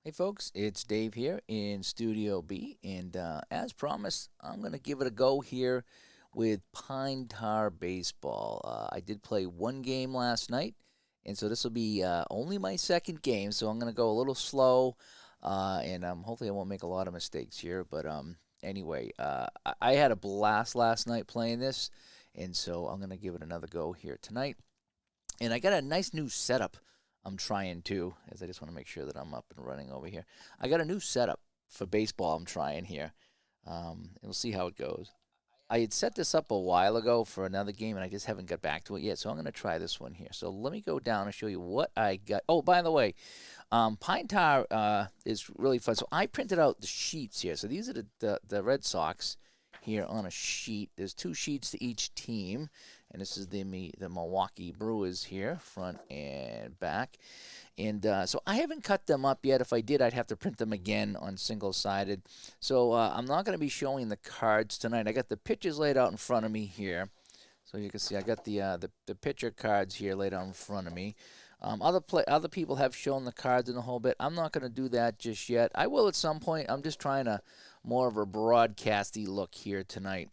Hey folks, it's Dave here in Studio B, and as promised, I'm going to give it a go here with Pine Tar Baseball. I did play one game last night, and so this will be only my second game, so I'm going to go a little slow, and hopefully I won't make a lot of mistakes here. But anyway, I had a blast last night playing this, and so I'm going to give it another go here tonight. And I got a nice new setup I'm trying to, as I just want to make sure that I'm up and running over here. I got a new setup for baseball I'm trying here. And we'll see how it goes. I had set this up a while ago for another game, and I just haven't got back to it yet. So I'm going to try this one here. So let me go down and show you what I got. Oh, by the way, Pine Tar is really fun. So I printed out the sheets here. So these are the Red Sox here on a sheet. There's two sheets to each team, and this is the Milwaukee Brewers here, front and back. And so I haven't cut them up yet. If I did, I'd have to print them again on single-sided. So I'm not going to be showing the cards tonight. I got the pitchers laid out in front of me here. So you can see I got the pitcher cards here laid out in front of me. Other people have shown the cards in a whole bit. I'm not going to do that just yet. I will at some point. I'm just trying to more of a broadcasty look here tonight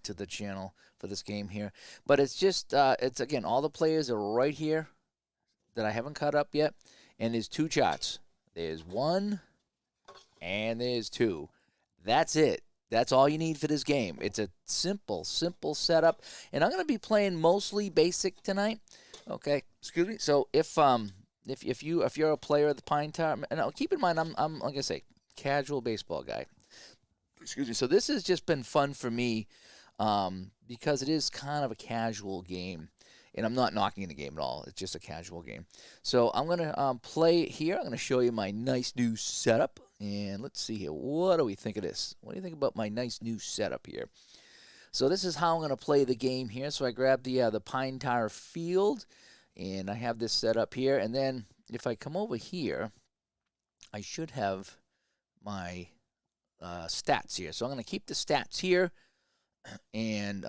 to the channel for this game here. But it's just it's again all the players are right here that I haven't cut up yet, and there's two charts. There's one and there's two. That's it. That's all you need for this game. It's a simple setup, and I'm going to be playing mostly basic tonight. Okay, excuse me. So if you're a player of the Pine Tar, and keep in mind I'm like I say, casual baseball guy. Excuse me. So this has just been fun for me because it is kind of a casual game, and I'm not knocking the game at all. It's just a casual game. So I'm gonna play it here. I'm gonna show you my nice new setup, and let's see here. What do we think of this? What do you think about my nice new setup here? So this is how I'm gonna play the game here. So I grab the Pine Tar field, and I have this set up here. And then if I come over here, I should have my stats here. So I'm going to keep the stats here and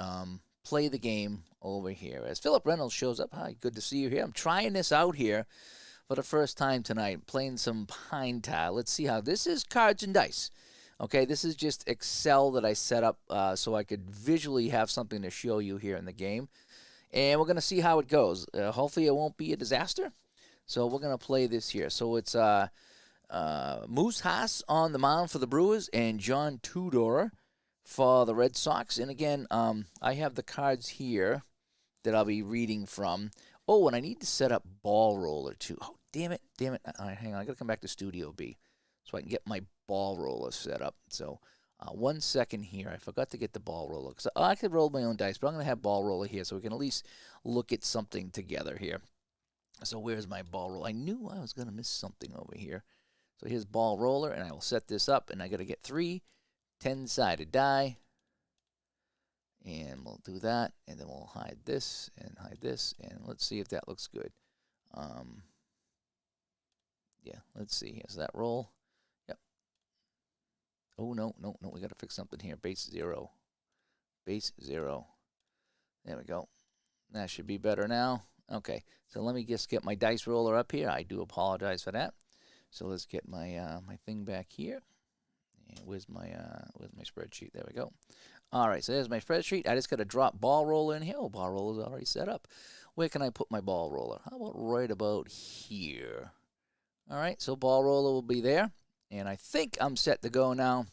play the game over here. As Philip Reynolds shows up, hi, good to see you here. I'm trying this out here for the first time tonight, playing some Pine Tar. Let's see how this is. Cards and dice. Okay, this is just Excel that I set up so I could visually have something to show you here in the game. And we're going to see how it goes. Hopefully it won't be a disaster. So we're going to play this here. So it's Moose Haas on the mound for the Brewers and John Tudor for the Red Sox. And again, I have the cards here that I'll be reading from. Oh, and I need to set up ball roller too. Oh, damn it. All right, hang on. I got to come back to Studio B so I can get my ball roller set up. So 1 second here. I forgot to get the ball roller. Cause I could roll my own dice, but I'm going to have ball roller here so we can at least look at something together here. So where's my ball roller? I knew I was going to miss something over here. So here's ball roller, and I will set this up, and I got to get 3 10-sided die. And we'll do that, and then we'll hide this, and let's see if that looks good. Yeah, let's see. Is that roll? Yep. Oh, no, we got to fix something here. Base 0. There we go. That should be better now. Okay, so let me just get my dice roller up here. I do apologize for that. So let's get my my thing back here. And where's my spreadsheet? There we go. All right, so there's my spreadsheet. I just got to drop ball roller in here. Oh, ball roller is already set up. Where can I put my ball roller? How about right about here? All right, so ball roller will be there. And I think I'm set to go now.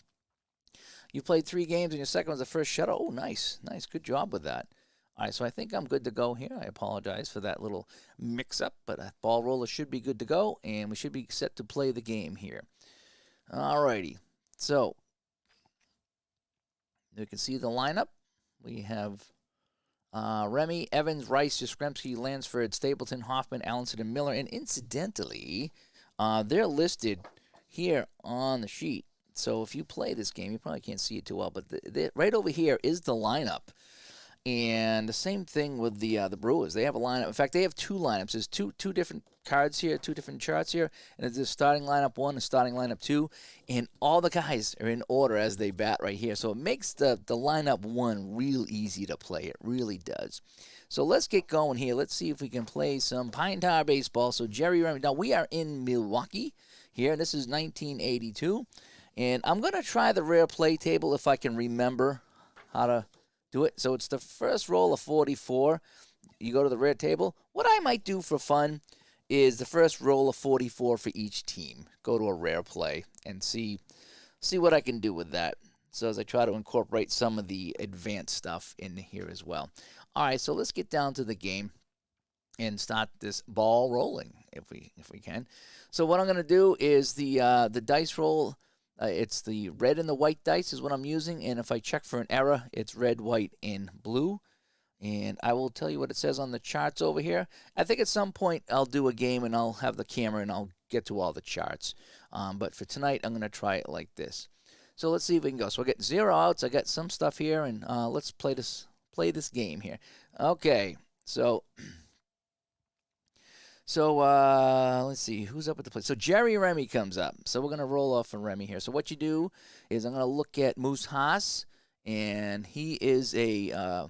You played 3 games, and your second was the first shutout. Oh, nice. Good job with that. All right, so I think I'm good to go here. I apologize for that little mix-up, but a ball roller should be good to go, and we should be set to play the game here. All righty, so you can see the lineup. We have Remy, Evans, Rice, Yastrzemski, Lansford, Stapleton, Hoffman, Allenson, and Miller. And incidentally, they're listed here on the sheet. So if you play this game, you probably can't see it too well, but right over here is the lineup. And the same thing with the Brewers. They have a lineup. In fact, they have two lineups. There's two different cards here, two different charts here, and there's starting lineup 1 and starting lineup 2, and all the guys are in order as they bat right here. So it makes the lineup 1 real easy to play. It really does. So let's get going here. Let's see if we can play some Pine Tar baseball. So Jerry Remy. Now we are in Milwaukee here. This is 1982, and I'm gonna try the rare play table if I can remember how to do it. So it's the first roll of 44. You go to the red table. What I might do for fun is the first roll of 44 for each team. Go to a rare play and see what I can do with that. So as I try to incorporate some of the advanced stuff in here as well. All right, so let's get down to the game and start this ball rolling if we can. So what I'm going to do is the dice roll. It's the red and the white dice is what I'm using, and if I check for an error, it's red, white, and blue. And I will tell you what it says on the charts over here. I think at some point I'll do a game and I'll have the camera and I'll get to all the charts. But for tonight, I'm going to try it like this. So let's see if we can go. So I get 0 outs. I got some stuff here, and let's play this game here. Okay, so let's see who's up at the plate. So Jerry Remy comes up. So we're gonna roll off from Remy here. So what you do is I'm gonna look at Moose Haas, and he is a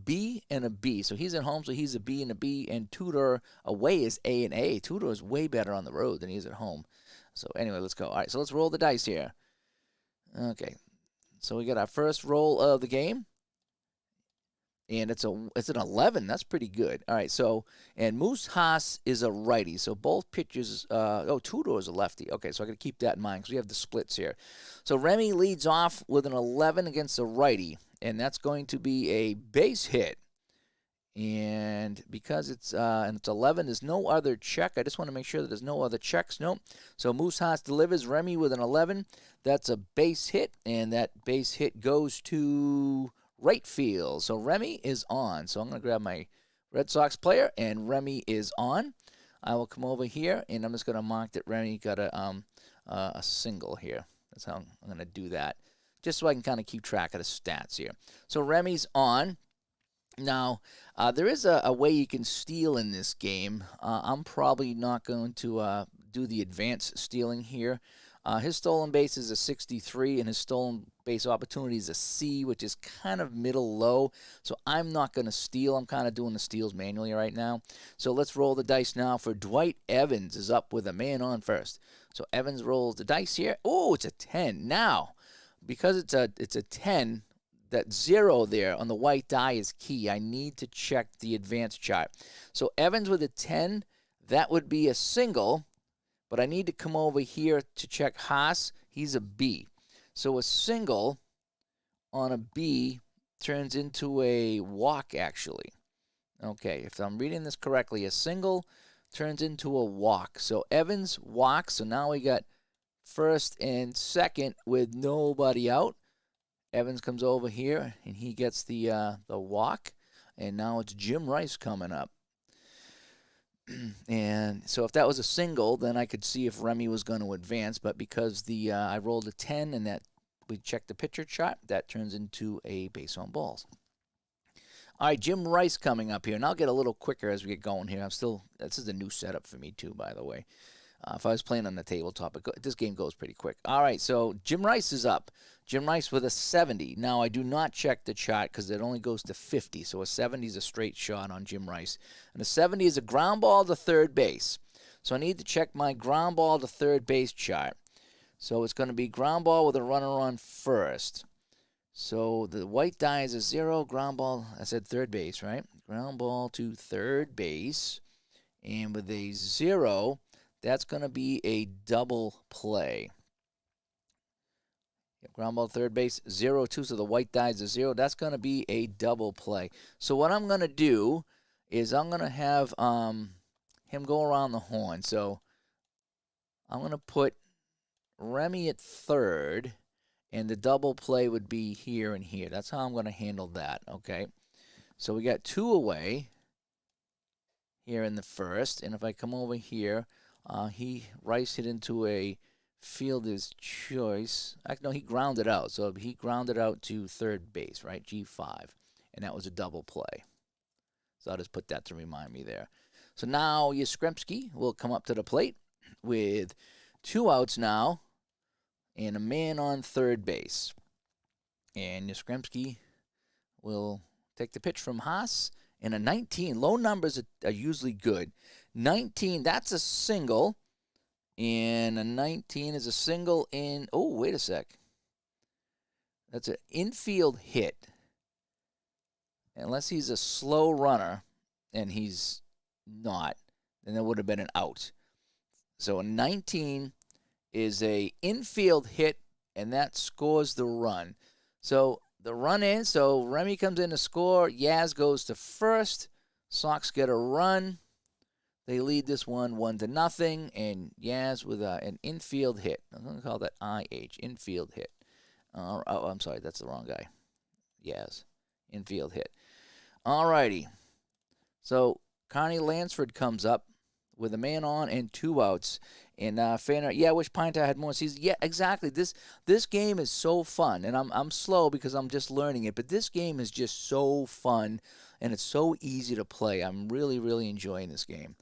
B and a B. So he's at home, so he's a B and a B. And Tudor away is A and A. Tudor is way better on the road than he is at home. So anyway, let's go. All right, so let's roll the dice here. Okay, so we got our first roll of the game. And it's an 11. That's pretty good. All right, so, and Moose Haas is a righty. So both pitchers, Tudor is a lefty. Okay, so I got to keep that in mind because we have the splits here. So Remy leads off with an 11 against a righty, and that's going to be a base hit. And because it's 11, there's no other check. I just want to make sure that there's no other checks. Nope. So Moose Haas delivers Remy with an 11. That's a base hit, and that base hit goes to right field. So Remy is on. So I'm going to grab my Red Sox player, and Remy is on. I will come over here, and I'm just going to mark that Remy got a single here. That's how I'm going to do that, just so I can kind of keep track of the stats here. So Remy's on. Now, there is a way you can steal in this game. I'm probably not going to do the advanced stealing here. His stolen base is a 63, and his stolen base opportunity is a C, which is kind of middle low. So I'm not going to steal. I'm kind of doing the steals manually right now. So let's roll the dice now for Dwight Evans is up with a man on first. So Evans rolls the dice here. Oh, it's a 10. Now, because it's a 10, that 0 there on the white die is key. I need to check the advanced chart. So Evans with a 10, that would be a single. But I need to come over here to check Haas. He's a B. So a single on a B turns into a walk, actually. Okay, if I'm reading this correctly, a single turns into a walk. So Evans walks. So now we got first and second with nobody out. Evans comes over here, and he gets the walk. And now it's Jim Rice coming up. And so if that was a single, then I could see if Remy was going to advance. But because I rolled a 10 and that we checked the pitcher chart, that turns into a base on balls. All right, Jim Rice coming up here. And I'll get a little quicker as we get going here. This is a new setup for me too, by the way. If I was playing on the tabletop, this game goes pretty quick. All right, so Jim Rice is up. Jim Rice with a 70. Now, I do not check the chart because it only goes to 50, so a 70 is a straight shot on Jim Rice. And a 70 is a ground ball to third base. So I need to check my ground ball to third base chart. So it's going to be ground ball with a runner on first. So the white die is a 0, ground ball, I said third base, right? Ground ball to third base. And with a 0, that's going to be a double play. Ground ball third base, 0-2, so the white die is a 0. That's going to be a double play. So what I'm going to do is I'm going to have him go around the horn. So I'm going to put Remy at third, and the double play would be here and here. That's how I'm going to handle that, okay? So we got 2 away here in the first, and if I come over here, Rice hit into a fielder's choice. No, he grounded out. So he grounded out to third base, right? G5. and that was a double play. So I'll just put that to remind me there. So now Yastrzemski will come up to the plate with 2 outs now and a man on third base. And Yastrzemski will take the pitch from Haas. And a 19. Low numbers are usually good. 19, that's a single. And a 19 is a single in... Oh, wait a sec. That's an infield hit. Unless he's a slow runner, and he's not, then there would have been an out. So a 19 is a infield hit, and that scores the run. So the run in, so Remy comes in to score. Yaz goes to first. Sox get a run. They lead this one 1-0, and Yaz with an infield hit. I'm going to call that IH, infield hit. Oh, I'm sorry, that's the wrong guy. Yaz, infield hit. All righty. So Connie Lansford comes up with a man on and 2 outs. And Fanner, I wish Pine Tar had more seasons. Yeah, exactly. This game is so fun, and I'm slow because I'm just learning it. But this game is just so fun, and it's so easy to play. I'm really, really enjoying this game.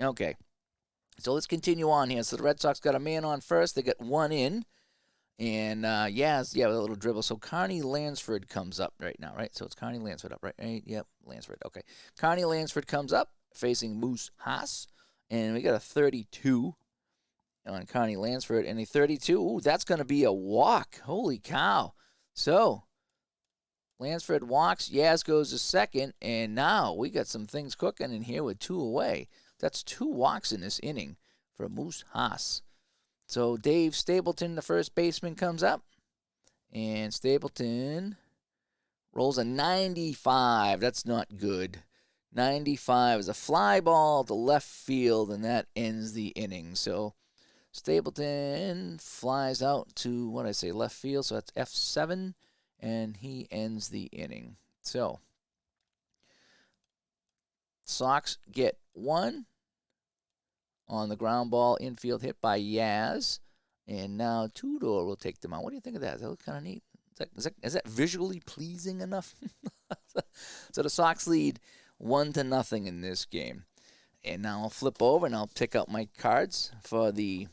Okay, so let's continue on here. So the Red Sox got a man on first. They get 1 in. And, with a little dribble. So Connie Lansford comes up right now, right? So it's Connie Lansford up, right? Yep, Lansford. Okay. Connie Lansford comes up facing Moose Haas. And we got a 32 on Connie Lansford. And a 32, ooh, that's going to be a walk. Holy cow. So Lansford walks. Yaz goes to second. And now we got some things cooking in here with 2 away. That's 2 walks in this inning for Moose Haas. So Dave Stapleton, the first baseman, comes up. And Stapleton rolls a 95. That's not good. 95 is a fly ball to left field, and that ends the inning. So Stapleton flies out to, left field. So that's F7, and he ends the inning. So Sox get 1 on the ground ball, infield hit by Yaz. And now Tudor will take them out. What do you think of that? Does that look kind of neat? Is that visually pleasing enough? So the Sox lead 1-0 in this game. And now I'll flip over and I'll pick out my cards for the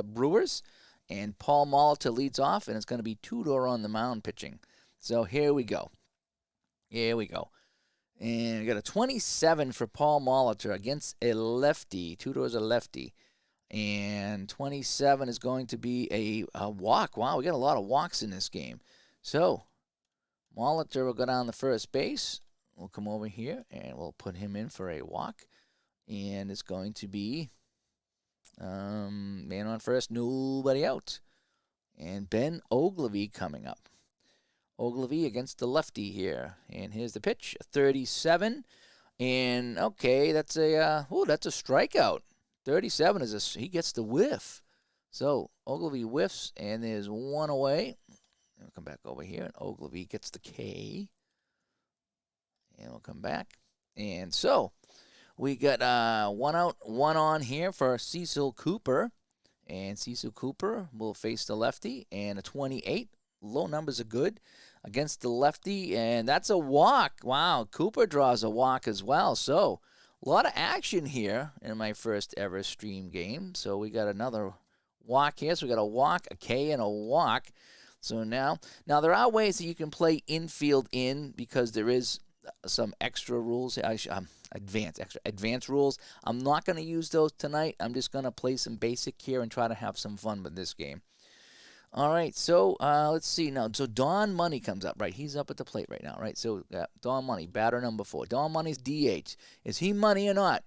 Brewers. And Paul Molitor leads off, and it's going to be Tudor on the mound pitching. So here we go. And we got a 27 for Paul Molitor against a lefty. Tudor's a lefty. And 27 is going to be a walk. Wow, we got a lot of walks in this game. So Molitor will go down the first base. We'll come over here, and we'll put him in for a walk. And it's going to be man on first, nobody out. And Ben Ogilvy coming up. Ogilvy against the lefty here. And here's the pitch, 37. And, okay, that's a strikeout. 37 he gets the whiff. So Ogilvy whiffs, and there's 1 away. We'll come back over here, and Ogilvy gets the K. And we'll come back. And so we got 1 out, 1 on here for Cecil Cooper. And Cecil Cooper will face the lefty, and a 28. Low numbers are good against the lefty, and that's a walk. Wow, Cooper draws a walk as well. So a lot of action here in my first ever stream game. So we got another walk here. So we got a walk, a K, and a walk. So now there are ways that you can play infield in because there is some extra rules. Advanced rules. I'm not going to use those tonight. I'm just going to play some basic here and try to have some fun with this game. All right, so let's see now. So Don Money comes up, right? He's up at the plate right now, right? So Don Money, batter number 4. Don Money's DH. Is he money or not?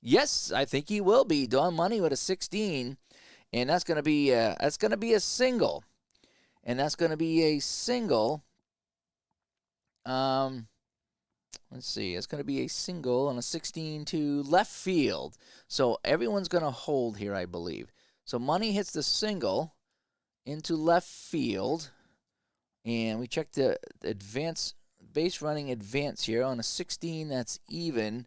Yes, I think he will be. Don Money with a 16, and that's gonna be a single, and that's gonna be a single. Let's see. It's gonna be a single on a 16 to left field. So everyone's gonna hold here, I believe. So Money hits the single into left field, and we check the advance base running advance here on a 16. That's even.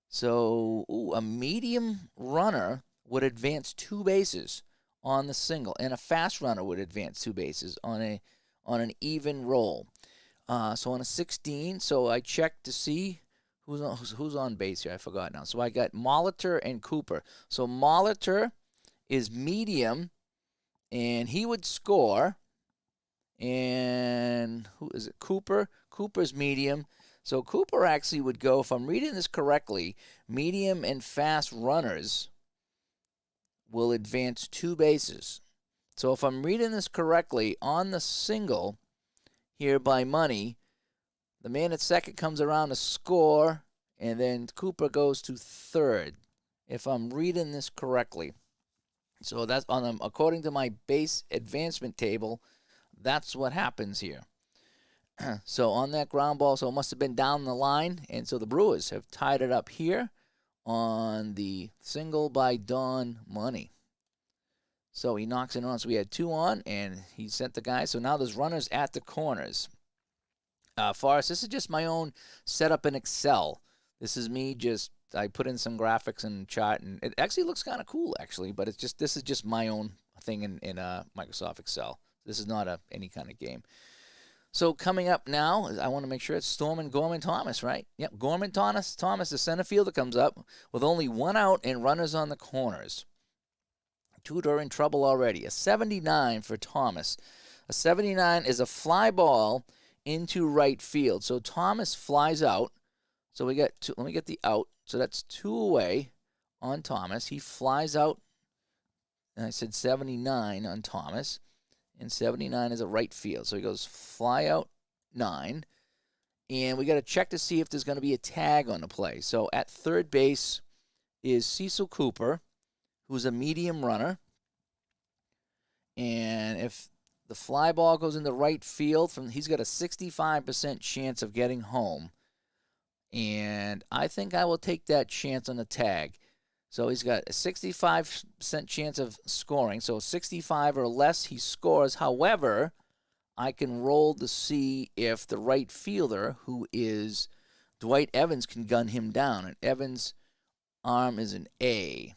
So a medium runner would advance 2 bases on the single, and a fast runner would advance 2 bases on an even roll. So on a 16, so I checked to see who's on base here. I forgot now. So I got Molitor and Cooper. So Molitor is medium, and he would score. And who is it? Cooper. Cooper's medium. So Cooper actually would go, if I'm reading this correctly, medium and fast runners will advance 2 bases. So if I'm reading this correctly, on the single here by Money, the man at second comes around to score, and then Cooper goes to third, if I'm reading this correctly. So that's according to my base advancement table, that's what happens here. So on that ground ball, so it must have been down the line, and so the Brewers have tied it up here on the single by Don Money. So he knocks it on. So we had 2 on, and he sent the guy. So now there's runners at the corners. Forrest, this is just my own setup in Excel. This is me I put in some graphics and chart, and it actually looks kind of cool, actually. But this is just my own thing in Microsoft Excel. This is not any kind of game. So coming up now, I want to make sure it's Storm and Gorman Thomas, right? Yep, Gorman Thomas, the center fielder, comes up with only 1 out and runners on the corners. Tudor in trouble already. A 79 for Thomas. A 79 is a fly ball into right field. So Thomas flies out. So we got let me get the out. So that's 2 away on Thomas. He flies out. And I said 79 on Thomas. And 79 is a right field. So he goes fly out 9. And we got to check to see if there's going to be a tag on the play. So at third base is Cecil Cooper, who's a medium runner. And if the fly ball goes into right field, he's got a 65% chance of getting home. And I think I will take that chance on the tag. So he's got a 65% chance of scoring. So 65 or less, he scores. However, I can roll to see if the right fielder, who is Dwight Evans, can gun him down. And Evans' arm is an A.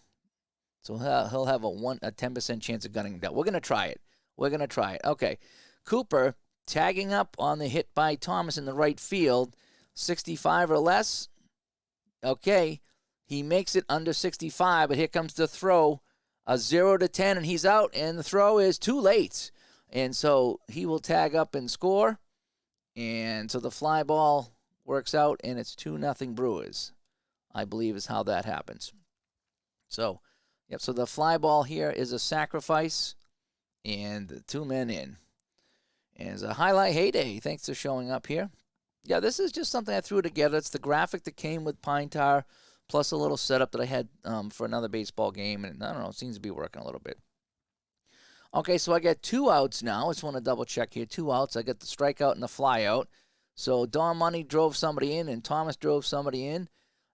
So he'll have a 10% chance of gunning him down. We're going to try it. Okay. Cooper tagging up on the hit by Thomas in the right field. 65 or less. Okay. He makes it under 65, but here comes the throw. A 0-10, and he's out, and the throw is too late. And so he will tag up and score. And so the fly ball works out, and it's 2-0 Brewers, I believe is how that happens. So, yep, so the fly ball here is a sacrifice, and the 2 men in. And it's a highlight heyday. Thanks for showing up here. Yeah, this is just something I threw together. It's the graphic that came with Pine Tar, plus a little setup that I had for another baseball game, and I don't know, it seems to be working a little bit. Okay, so I got 2 outs now. I just want to double check here. 2 outs. I got the strikeout and the flyout. So Don Money drove somebody in, and Thomas drove somebody in.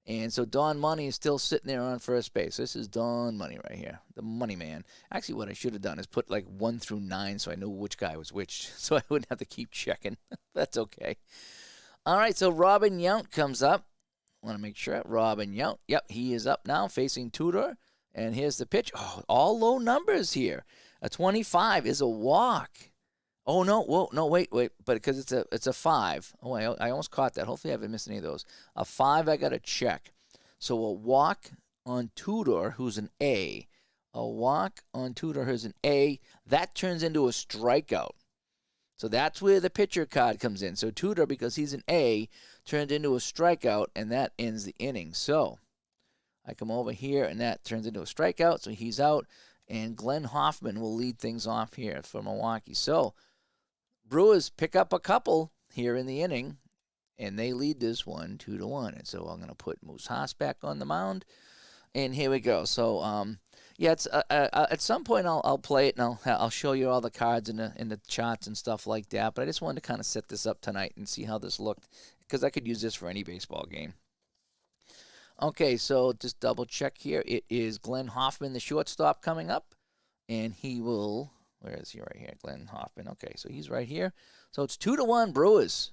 And so Don Money is still sitting there on first base. This is Don Money right here, the money man. Actually, what I should have done is put like 1 through 9 so I knew which guy was which, so I wouldn't have to keep checking. That's okay. All right, so Robin Yount comes up. Want to make sure. Robin Yount. Yep, he is up now facing Tudor. And here's the pitch. Oh, all low numbers here. A 25 is a walk. Oh, no. Whoa, no, wait. But because it's a 5. Oh, I almost caught that. Hopefully I haven't missed any of those. A 5, I got to check. So a walk on Tudor, who's an A. A walk on Tudor, who's an A. That turns into a strikeout. So that's where the pitcher card comes in. So Tudor, because he's an A, turned into a strikeout, and that ends the inning. So I come over here, and that turns into a strikeout, so he's out. And Glenn Hoffman will lead things off here for Milwaukee. So Brewers pick up a couple here in the inning, and they lead this one 2-1. And so I'm going to put Moose Haas back on the mound. And here we go. So, yeah, it's at some point I'll play it, and I'll show you all the cards in the charts and stuff like that. But I just wanted to kind of set this up tonight and see how this looked, because I could use this for any baseball game. Okay, so just double check here. It is Glenn Hoffman, the shortstop, coming up, and he will. Where is he? Right here, Glenn Hoffman. Okay, so he's right here. So it's 2-1 Brewers,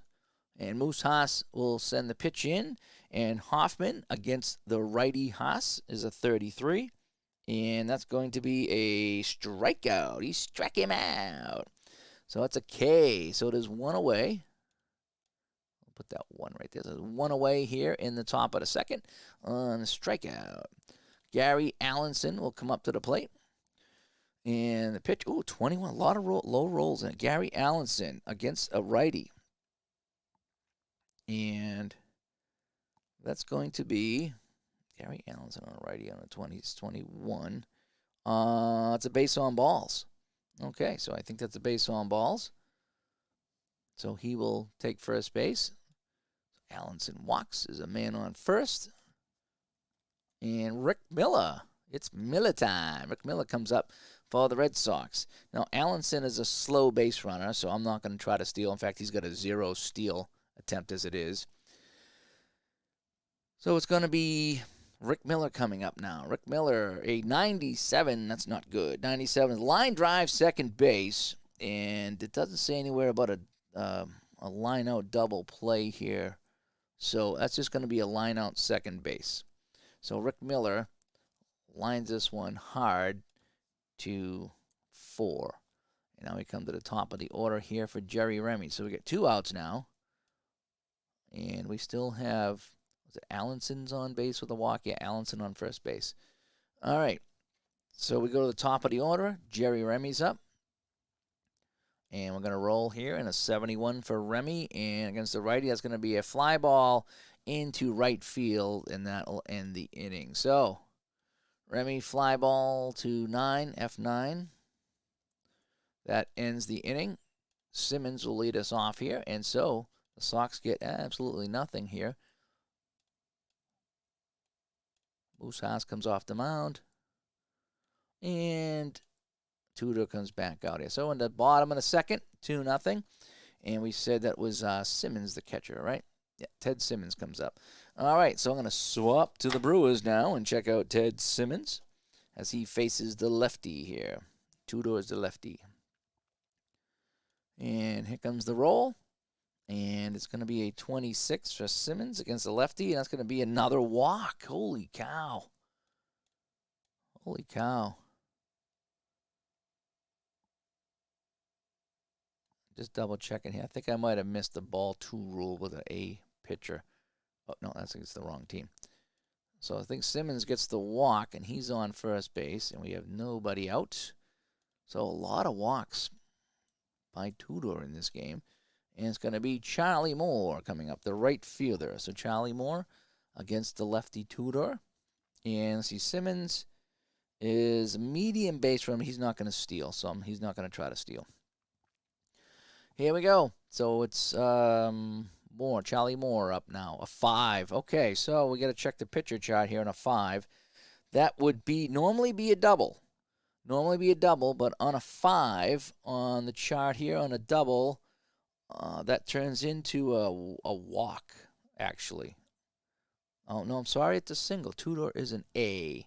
and Moose Haas will send the pitch in, and Hoffman against the righty Haas is a 33. And that's going to be a strikeout. He struck him out. So it's a K. So there's one away. I'll put that one right there. There's one away here in the top of the second on the strikeout. Gary Allenson will come up to the plate. And the pitch, 21, a lot of low rolls in it. Gary Allenson against a righty. And that's going to be Gary Allenson on a righty on the 20s, 21. It's a base on balls. Okay, so I think that's a base on balls. So he will take first base. Allenson walks, is a man on first. And Rick Miller. It's Miller time. Rick Miller comes up for the Red Sox. Now, Allenson is a slow base runner, so I'm not going to try to steal. In fact, he's got a 0 steal attempt as it is. So it's going to be Rick Miller coming up now. Rick Miller, a 97. That's not good. 97. Line drive, second base. And it doesn't say anywhere about a line-out double play here. So that's just going to be a line-out second base. So Rick Miller lines this one hard to 4. And now we come to the top of the order here for Jerry Remy. So we get 2 outs now. And we still have, was it Allenson's on base with a walk? Yeah, Allenson on first base. All right. So we go to the top of the order. Jerry Remy's up. And we're going to roll here in a 71 for Remy. And against the righty, that's going to be a fly ball into right field, and that'll end the inning. So, Remy fly ball to 9, F9. That ends the inning. Simmons will lead us off here, and so the Sox get absolutely nothing here. Moose Haas comes off the mound, and Tudor comes back out here. So in the bottom of the second, 2-0, and we said that was Simmons, the catcher, right? Yeah, Ted Simmons comes up. All right, so I'm going to swap to the Brewers now and check out Ted Simmons as he faces the lefty here. Tudor is the lefty. And here comes the roll. And it's going to be a 26 for Simmons against the lefty. And that's going to be another walk. Holy cow. Holy cow. Just double checking here. I think I might have missed the ball 2 rule with an A pitcher. Oh, no, that's against the wrong team. So I think Simmons gets the walk, and he's on first base, and we have nobody out. So a lot of walks by Tudor in this game. And it's going to be Charlie Moore coming up, the right fielder. So Charlie Moore against the lefty Tudor. And see, Simmons is medium base runner. He's not going to steal, so he's not going to try to steal. Here we go. So it's Moore, Charlie Moore up now, a 5. Okay, so we got to check the pitcher chart here on a 5. That would be normally be a double. But on a 5 on the chart here on a double, that turns into a walk, actually. Oh, no, I'm sorry, it's a single. Tudor is an A.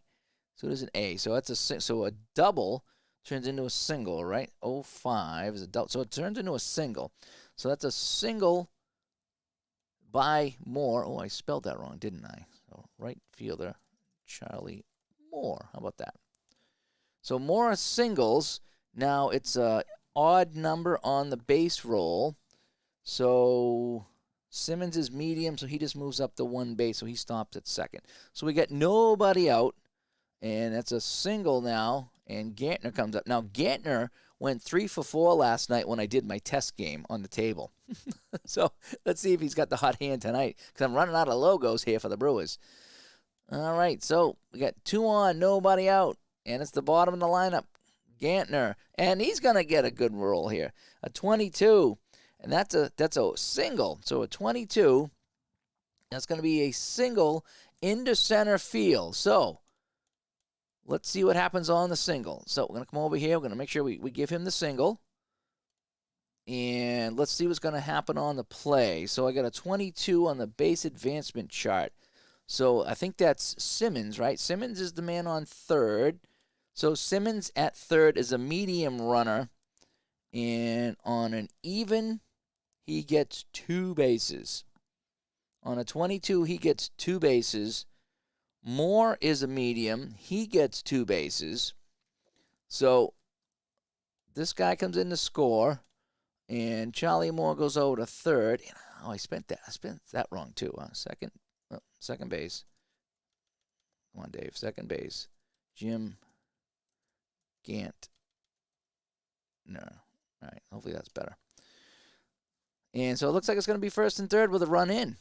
So it is an A. So that's a double turns into a single, right? 05 is a double. So it turns into a single. So that's a single by Moore. Oh, I spelled that wrong, didn't I? So right fielder, Charlie Moore. How about that? So Moore singles. Now it's a odd number on the base roll. So Simmons is medium, so he just moves up to 1 base, so he stops at second. So we got nobody out, and that's a single now, and Gantner comes up. Now, Gantner went 3 for 4 last night when I did my test game on the table. So let's see if he's got the hot hand tonight, because I'm running out of logos here for the Brewers. All right, so we got 2 on, nobody out, and it's the bottom of the lineup. Gantner, and he's going to get a good roll here. A 22. And that's a single. So a 22, that's going to be a single into center field. So let's see what happens on the single. So we're going to come over here. We're going to make sure we give him the single. And let's see what's going to happen on the play. So I got a 22 on the base advancement chart. So I think that's Simmons, right? Simmons is the man on third. So Simmons at third is a medium runner. And on an even, he gets 2 bases. On a 22, he gets 2 bases. Moore is a medium. He gets 2 bases. So this guy comes in to score, and Charlie Moore goes over to third. Oh, I spent that wrong too. Second base. Come on, Dave. Second base. Jim Gant. No. All right. Hopefully that's better. And so it looks like it's going to be first and third with a run in.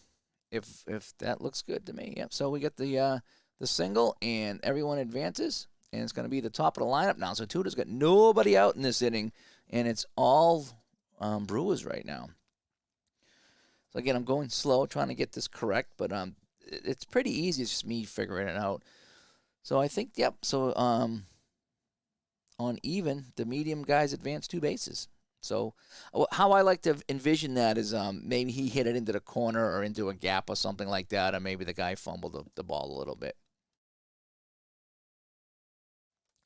If that looks good to me. Yep. So we get the single, and everyone advances. And it's going to be the top of the lineup now. So Tudor's got nobody out in this inning, and it's all Brewers right now. So again, I'm going slow, trying to get this correct, but it's pretty easy. It's just me figuring it out. So I think, yep. So on even, the medium guys advance 2 bases. So how I like to envision that is maybe he hit it into the corner or into a gap or something like that, or maybe the guy fumbled the ball a little bit.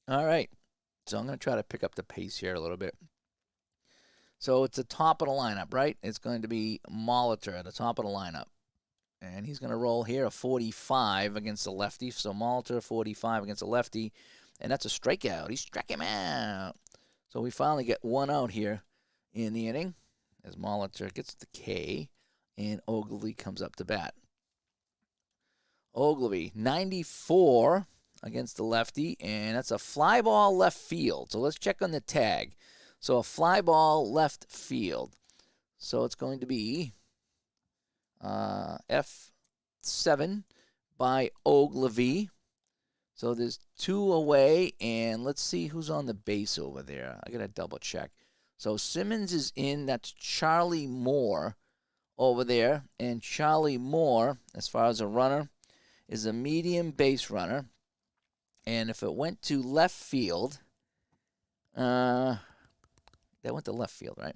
All right. So I'm going to try to pick up the pace here a little bit. So it's the top of the lineup, right? It's going to be Molitor at the top of the lineup. And he's going to roll here a 45 against the lefty. So Molitor, 45 against the lefty. And that's a strikeout. He struck him out. So we finally get one out here in the inning as Molitor gets the K. And Ogilvy comes up to bat. Ogilvy, 94 against the lefty. And that's a fly ball left field. So let's check on the tag. So a fly ball left field. So it's going to be F7 by Ogilvy. So there's 2 away, and let's see who's on the base over there. I got to double check. So Simmons is in. That's Charlie Moore over there. And Charlie Moore, as far as a runner, is a medium base runner. And if it went to left field, that went to left field, right?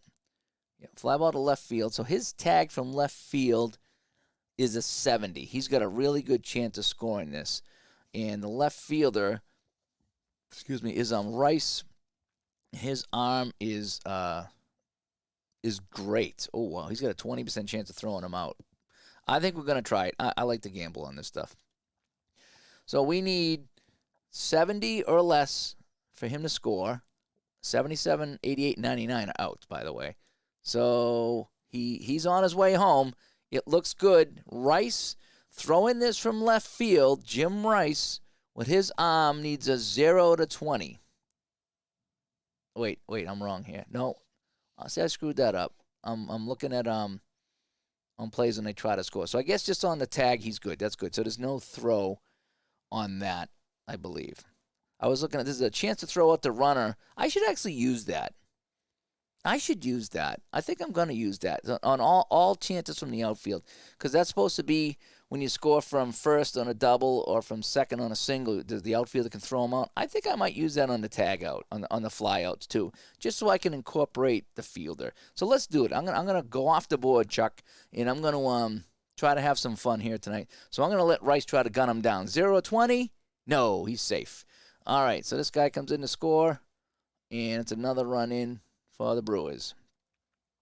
Yeah, fly ball to left field. So his tag from left field is a 70. He's got a really good chance of scoring this. And the left fielder, is Rice. His arm is great. Oh, wow. He's got a 20% chance of throwing him out. I think we're going to try it. I like to gamble on this stuff. So we need 70 or less for him to score. 77, 88, 99 are out, by the way. So he's on his way home. It looks good. Rice throwing this from left field. Jim Rice, with his arm, needs a 0 to 20. Wait, I'm wrong here. No, see, I screwed that up. I'm looking at on plays when they try to score. So I guess just on the tag, he's good. That's good. So there's no throw on that, I believe. I was looking at this is a chance to throw out the runner. I should actually use that. I think I'm going to use that on all chances from the outfield, because that's supposed to be when you score from first on a double or from second on a single, the outfielder can throw them out. I think I might use that on the tag out, on the fly outs too, just so I can incorporate the fielder. So let's do it. I'm gonna go off the board, Chuck, and I'm going to try to have some fun here tonight. So I'm going to let Rice try to gun him down. 0-20? No, he's safe. All right, so this guy comes in to score, and it's another run in for the Brewers.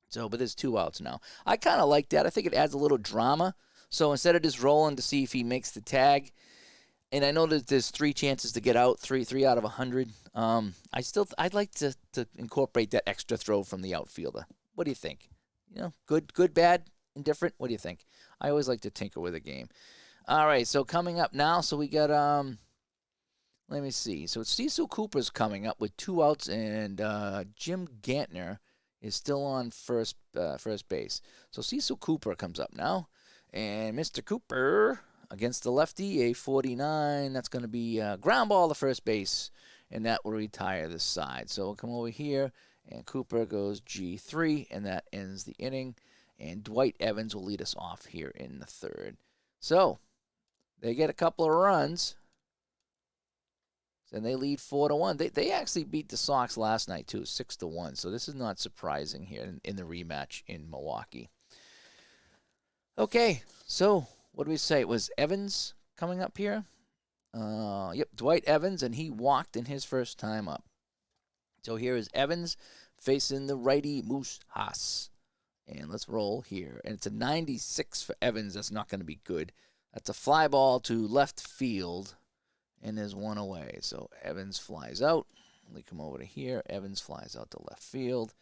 So, but there's 2 outs now. I kind of like that. I think it adds a little drama. So instead of just rolling to see if he makes the tag, and I know that there's 3 chances to get out, three out of 100. I'd like to incorporate that extra throw from the outfielder. What do you think? Good, bad, indifferent. What do you think? I always like to tinker with a game. All right, so coming up now, so we got let me see. So Cecil Cooper's coming up with 2 outs, and Jim Gantner is still on first base. So Cecil Cooper comes up now, and Mr. Cooper against the lefty, a 49. That's going to be a ground ball to first base, and that will retire this side. So we'll come over here, and Cooper goes G3, and that ends the inning. And Dwight Evans will lead us off here in the third. So they get a couple of runs. And they lead 4-1. They actually beat the Sox last night too, 6-1. So this is not surprising here in the rematch in Milwaukee. Okay, so what do we say? It was Evans coming up here. Yep, Dwight Evans, and he walked in his first time up. So here is Evans facing the righty Moose Haas. And let's roll here. And it's a 96 for Evans. That's not going to be good. That's a fly ball to left field, and there's one away. So Evans flies out. We come over to here. Evans flies out to left field,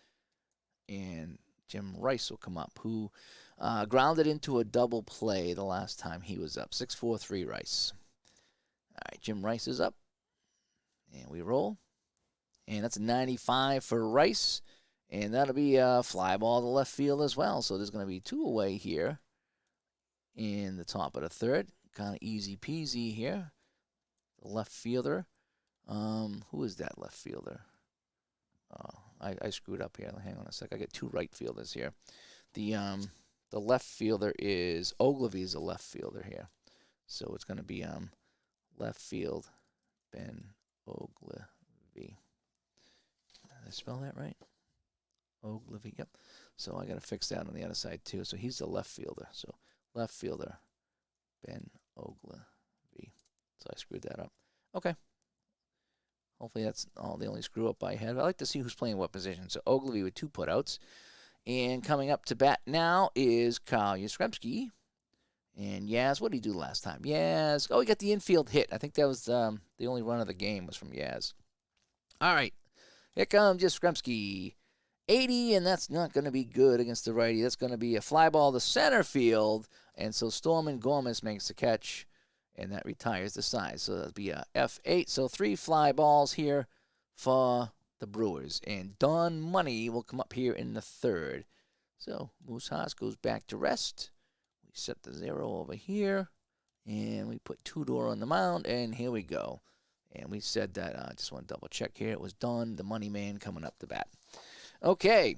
and Jim Rice will come up, who grounded into a double play the last time he was up. 6-4-3 Rice. All right, Jim Rice is up, and we roll. And that's a 95 for Rice, and that'll be a fly ball to left field as well. So there's going to be 2 away here in the top of the third. Kind of easy peasy here. The left fielder. Who is that left fielder? Oh, I screwed up here. Hang on a sec. I get 2 right fielders here. The left fielder is Ogilvy's a left fielder here. So it's going to be left field Ben Ogilvy. Did I spell that right? Ogilvy, yep. So I got to fix that on the other side too. So he's the left fielder. So left fielder Ben Ogilvy. So I screwed that up. Okay. Hopefully that's all the only screw up I had. I like to see who's playing what position. So Ogilvy with 2 putouts. And coming up to bat now is Kyle Yastrzemski. And Yaz, what did he do last time? Yaz. Oh, he got the infield hit. I think that was the only run of the game was from Yaz. All right. Here comes Yastrzemski. 80, and that's not going to be good against the righty. That's going to be a fly ball to center field. And so Stormin Gormas makes the catch. And that retires the side. So that'll be a F8. So 3 fly balls here for the Brewers. And Don Money will come up here in the third. So Moose Haas goes back to rest. We set the 0 over here. And we put Tudor on the mound. And here we go. And we said that, I just want to double check here. It was Don, the money man, coming up to bat. Okay.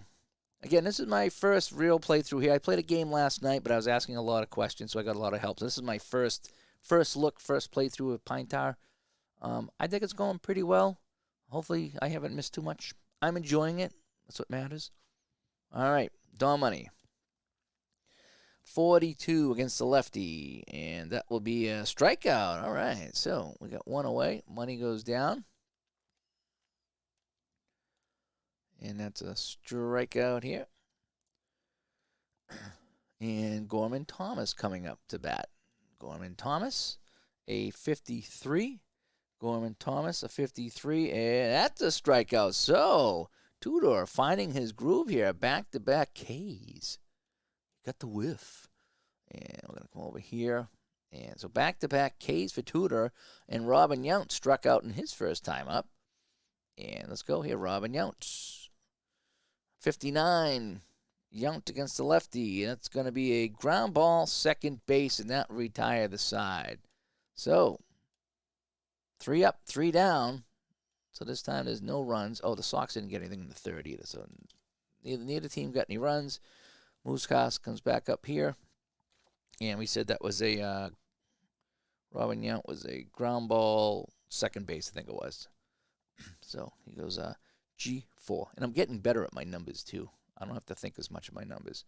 Again, this is my first real playthrough here. I played a game last night, but I was asking a lot of questions, so I got a lot of help. So this is my first look, first playthrough of Pine Tar. I think it's going pretty well. Hopefully, I haven't missed too much. I'm enjoying it. That's what matters. All right, Don Money. 42 against the lefty, and that will be a strikeout. All right, so we got 1 away. Money goes down. And that's a strikeout here. And Gorman Thomas coming up to bat. Gorman Thomas, a 53. Gorman Thomas, a 53. And that's a strikeout. So, Tudor finding his groove here. Back-to-back Ks. Got the whiff. And we're going to come over here. And so back-to-back Ks for Tudor. And Robin Yount struck out in his first time up. And let's go here. Robin Yount. 59. Yount against the lefty. And that's going to be a ground ball, second base, and that will retire the side. So, 3 up, 3 down. So this time there's no runs. Oh, the Sox didn't get anything in the third either. So neither team got any runs. Muskas comes back up here. And we said that was a Robin Yount was a ground ball, second base, I think it was. So he goes G4. And I'm getting better at my numbers, too. I don't have to think as much of my numbers.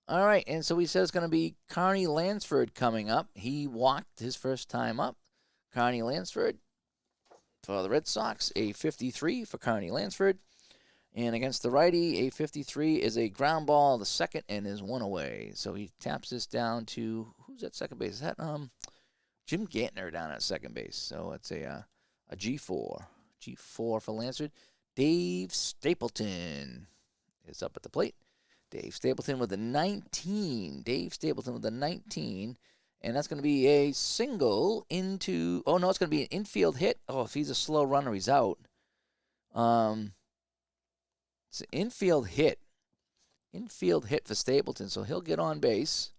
All right, and so we said it's going to be Carney Lansford coming up. He walked his first time up. Carney Lansford for the Red Sox, a 53 for Carney Lansford. And against the righty, a 53 is a ground ball, the second, and is 1 away. So he taps this down to, who's at second base? Is that Jim Gantner down at second base. So it's a G4. G4 for Lansford. Dave Stapleton is up at the plate. Dave Stapleton with a 19. Dave Stapleton with a 19. And that's going to be a single into... Oh, no, it's going to be an infield hit. Oh, if he's a slow runner, he's out. It's an infield hit. Infield hit for Stapleton. So he'll get on base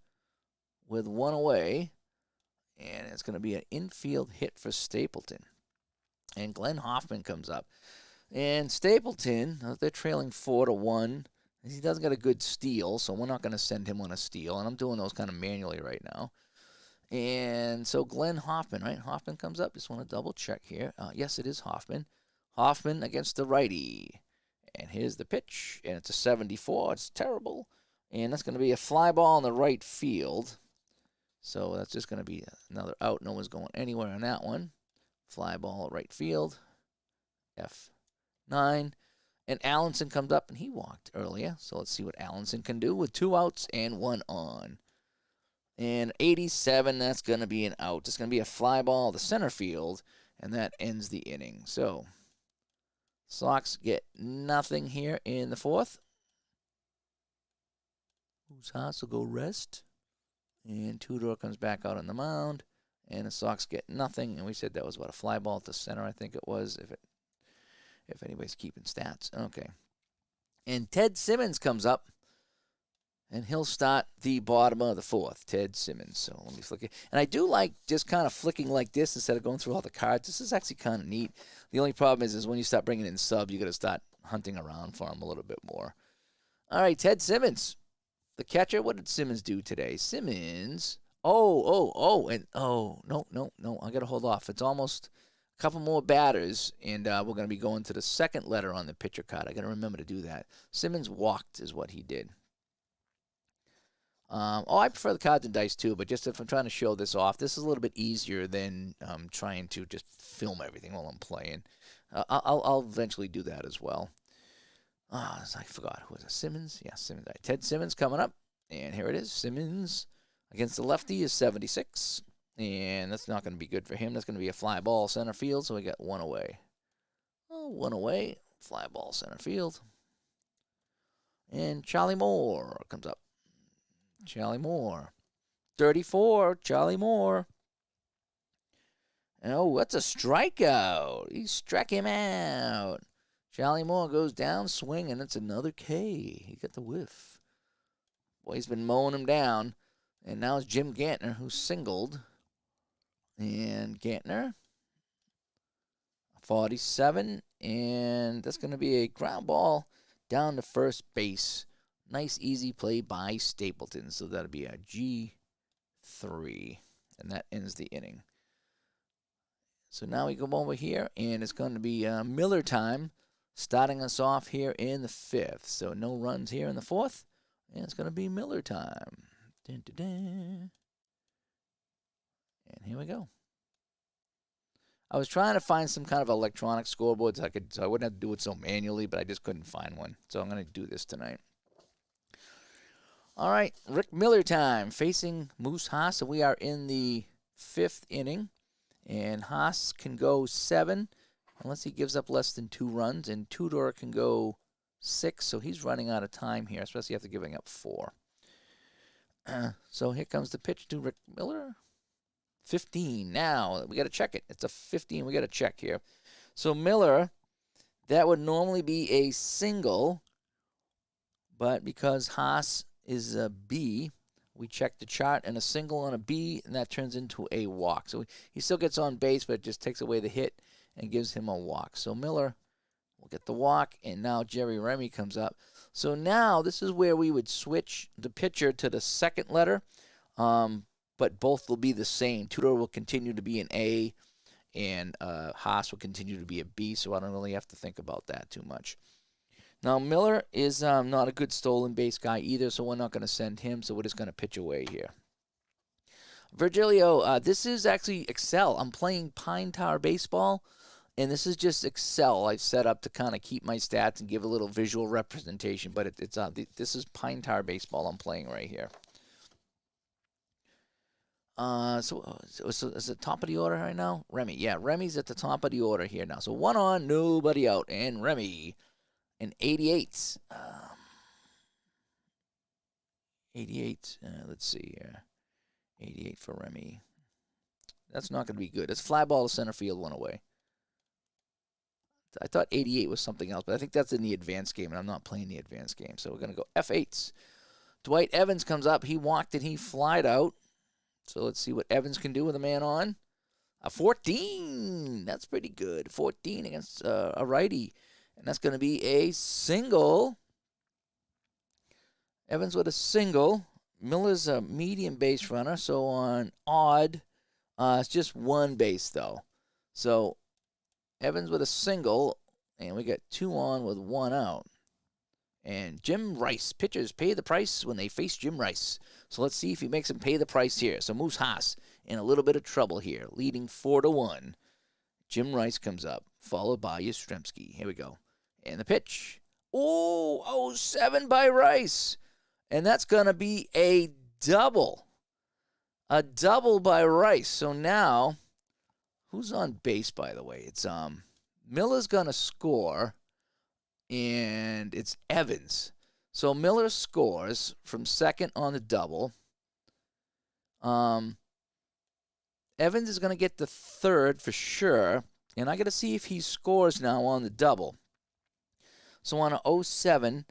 with 1 away. And it's going to be an infield hit for Stapleton. And Glenn Hoffman comes up. And Stapleton, they're trailing 4-1. He doesn't get a good steal, so we're not going to send him on a steal. And I'm doing those kind of manually right now. And so Glenn Hoffman, right? Hoffman comes up. Just want to double check here. Yes, it is Hoffman. Hoffman against the righty. And here's the pitch. And it's a 74. It's terrible. And that's going to be a fly ball in the right field. So that's just going to be another out. No one's going anywhere on that one. Fly ball right field. F9. And Allenson comes up, and he walked earlier. So let's see what Allenson can do with 2 outs and 1 on. And 87, that's going to be an out. It's going to be a fly ball to center field, and that ends the inning. So, Sox get nothing here in the fourth. Moose Haas will go rest. And Tudor comes back out on the mound. And the Sox get nothing. And we said that was, what, a fly ball to center, I think it was, if anybody's keeping stats. Okay. And Ted Simmons comes up. And he'll start the bottom of the fourth, Ted Simmons. So let me flick it. And I do like just kind of flicking like this instead of going through all the cards. This is actually kind of neat. The only problem is when you start bringing in subs, you got to start hunting around for them a little bit more. All right, Ted Simmons, the catcher. What did Simmons do today? Simmons. No. I got to hold off. It's almost a couple more batters, and we're going to be going to the second letter on the pitcher card. I got to remember to do that. Simmons walked is what he did. I prefer the cards and dice too, but just if I'm trying to show this off, this is a little bit easier than trying to just film everything while I'm playing. I'll eventually do that as well. I forgot. Who was it? Simmons? Yeah, Simmons. Right. Ted Simmons coming up, and here it is. Simmons against the lefty is 76, and that's not going to be good for him. That's going to be a fly ball center field, so we got one away. One away. Fly ball center field. And Charlie Moore comes up. Charlie Moore. 34, Charlie Moore. Oh, that's a strikeout. He struck him out. Charlie Moore goes down swinging. It's another K. He got the whiff. Boy, he's been mowing him down. And now it's Jim Gantner who singled. And Gantner, 47. And that's going to be a ground ball down to first base. Nice, easy play by Stapleton. So that'll be a G3. And that ends the inning. So now we go over here, and it's going to be Miller time, starting us off here in the fifth. So no runs here in the fourth, and it's going to be Miller time. Dun, dun, dun. And here we go. I was trying to find some kind of electronic scoreboard so I wouldn't have to do it so manually, but I just couldn't find one. So I'm going to do this tonight. All right, Rick Miller time facing Moose Haas. So we are in the fifth inning, and Haas can go 7 unless he gives up less than 2 runs, and Tudor can go 6, so he's running out of time here, especially after giving up 4. So here comes the pitch to Rick Miller. 15. Now, we got to check it. It's a 15. We got to check here. So Miller, that would normally be a single, but because Haas is a B, we check the chart, and a single on a B, and that turns into a walk. So he still gets on base, but it just takes away the hit and gives him a walk. So Miller will get the walk, and now Jerry Remy comes up. So now this is where we would switch the pitcher to the second letter, but both will be the same. Tudor will continue to be an A, and Haas will continue to be a B, so I don't really have to think about that too much. Now, Miller is not a good stolen base guy either, so we're not going to send him, so we're just going to pitch away here. Virgilio, this is actually Excel. I'm playing Pine Tar Baseball, and this is just Excel I've set up to kind of keep my stats and give a little visual representation, but this is Pine Tar Baseball I'm playing right here. So is it top of the order right now? Remy, yeah, Remy's at the top of the order here now. So 1 on, nobody out, and Remy. And 88. 88. Let's see here. 88 for Remy. That's not going to be good. It's fly ball to center field, 1 away. I thought 88 was something else, but I think that's in the advanced game, and I'm not playing the advanced game. So we're going to go F8s. Dwight Evans comes up. He walked and he flied out. So let's see what Evans can do with a man on. A 14. That's pretty good. 14 against a righty. And that's going to be a single. Evans with a single. Miller's a medium base runner, so on odd, it's just 1 base, though. So Evans with a single, and we got 2 on with 1 out. And Jim Rice. Pitchers pay the price when they face Jim Rice. So let's see if he makes him pay the price here. So Moose Haas in a little bit of trouble here, leading 4-1. Jim Rice comes up, followed by Yastrzemski. Here we go. And the pitch. 7 by Rice. And that's going to be a double. A double by Rice. So now, who's on base, by the way? It's Miller's going to score, and it's Evans. So Miller scores from second on the double. Evans is going to get the third for sure, and I got to see if he scores now on the double. So on a 07,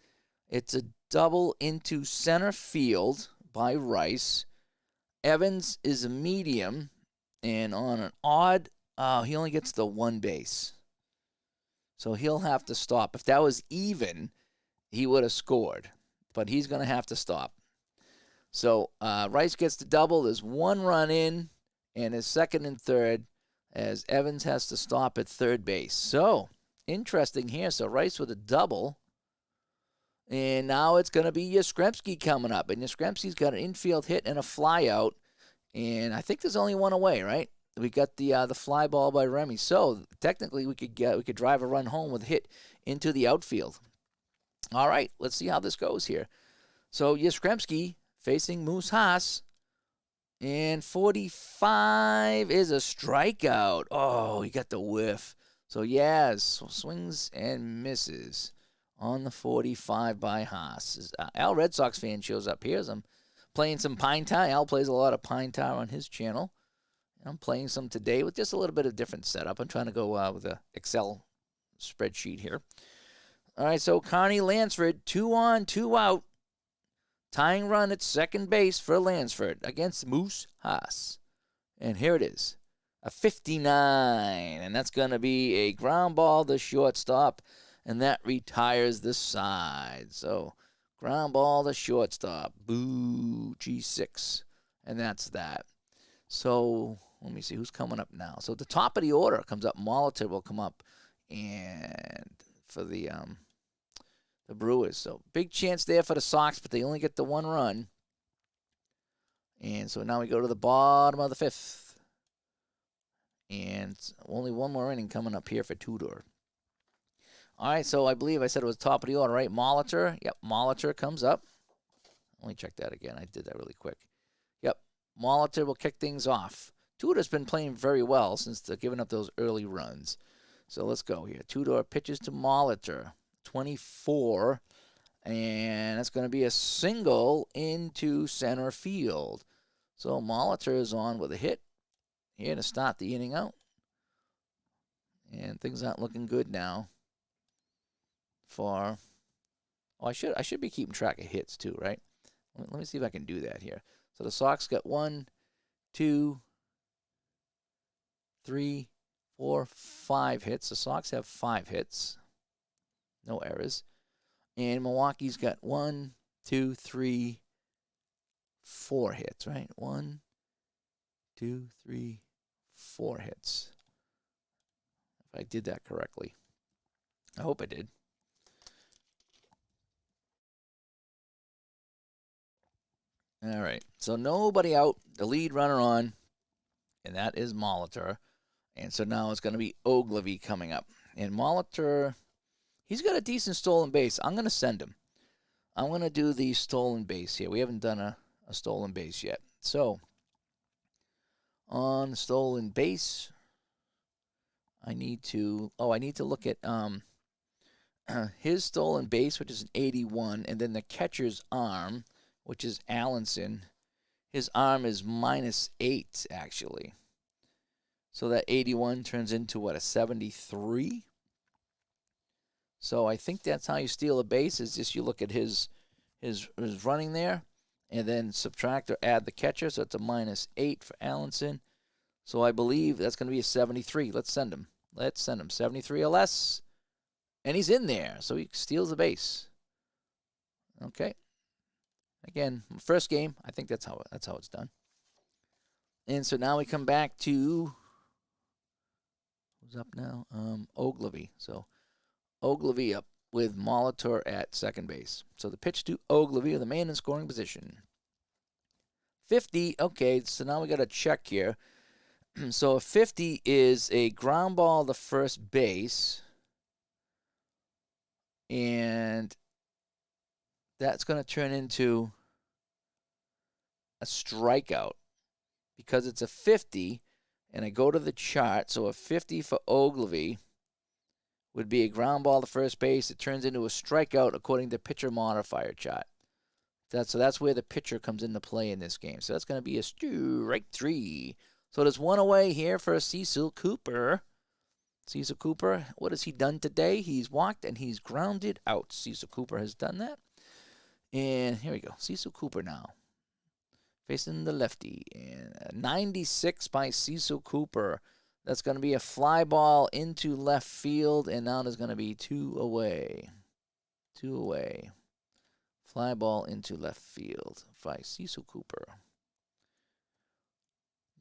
it's a double into center field by Rice. Evans is a medium, and on an odd, he only gets the one base. So he'll have to stop. If that was even, he would have scored, but he's going to have to stop. So Rice gets the double. There's one run in, and his second and third, as Evans has to stop at third base. So interesting here. So Rice with a double. And now it's going to be Yastrzemski coming up. And Yastrzemski's got an infield hit and a fly out. And I think there's only one away, right? We got the fly ball by Remy. So technically we could drive a run home with a hit into the outfield. All right, let's see how this goes here. So Yastrzemski facing Moose Haas. And 45 is a strikeout. Oh, he got the whiff. So Yaz swings and misses on the 45 by Haas. Al Red Sox fan shows up here as I'm playing some Pine Tar. Al plays a lot of Pine Tar on his channel. And I'm playing some today with just a little bit of different setup. I'm trying to go with an Excel spreadsheet here. All right, so Carney Lansford, 2 on, 2 out. Tying run at second base for Lansford against Moose Haas. And here it is, a 59. And that's going to be a ground ball to shortstop. And that retires the side. So ground ball to shortstop. Boo, G6. And that's that. So let me see who's coming up now. So the top of the order comes up. Molitor will come up and for the Brewers. So big chance there for the Sox, but they only get the one run. And so now we go to the bottom of the fifth. And only one more inning coming up here for Tudor. All right, so I believe I said it was top of the order, right? Molitor. Yep, Molitor comes up. Let me check that again. I did that really quick. Yep, Molitor will kick things off. Tudor's been playing very well since they're giving up those early runs. So let's go here. Tudor pitches to Molitor. 24, and that's going to be a single into center field. So Molitor is on with a hit here to start the inning out. And things aren't looking good now for, I should be keeping track of hits too, right? Let me see if I can do that here. So the Sox got 1, 2, 3, 4, 5 hits. The Sox have 5 hits. No errors. And Milwaukee's got 1, 2, 3, 4 hits, right? 1, 2, 3, 4 hits. If I did that correctly. I hope I did. All right. So nobody out. The lead runner on. And that is Molitor. And so now it's going to be Ogilvy coming up. And Molitor, he's got a decent stolen base. I'm going to send him. I'm going to do the stolen base here. We haven't done a stolen base yet. So, on stolen base, I need to look at his stolen base, which is an 81, and then the catcher's arm, which is Allenson. His arm is -8, actually. So that 81 turns into, what, a 73? So I think that's how you steal a base, is just you look at his running there, and then subtract or add the catcher, so it's a -8 for Allenson. So I believe that's going to be a 73. Let's send him. 73 or less. And he's in there, so he steals the base. Okay. Again, first game, I think that's how it's done. And so now we come back to, who's up now? Ogilvy. So Ogilvy up with Molitor at second base. So the pitch to Ogilvy, the man in scoring position. 50, okay, so now we got to check here. So a 50 is a ground ball to first base. And that's going to turn into a strikeout. because it's a 50, and I go to the chart, so a 50 for Ogilvy would be a ground ball to first base. It turns into a strikeout according to pitcher modifier chart. So that's where the pitcher comes into play in this game. So that's going to be a strike 3. So there's one away here for Cecil Cooper. Cecil Cooper, what has he done today? He's walked and he's grounded out. Cecil Cooper has done that. And here we go. Cecil Cooper now. Facing the lefty. And 96 by Cecil Cooper. That's going to be a fly ball into left field. And now there's going to be 2 away. 2 away. Fly ball into left field by Cecil Cooper.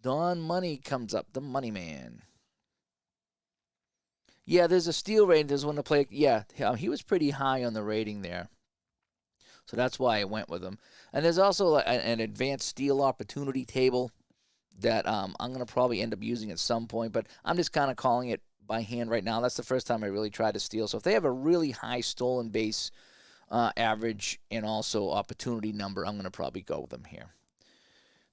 Don Money comes up, the money man. Yeah, there's a steal rating. There's one to play. Yeah, he was pretty high on the rating there. So that's why I went with him. And there's also an advanced steal opportunity table that I'm going to probably end up using at some point. But I'm just kind of calling it by hand right now. That's the first time I really tried to steal. So if they have a really high stolen base average and also opportunity number, I'm going to probably go with them here.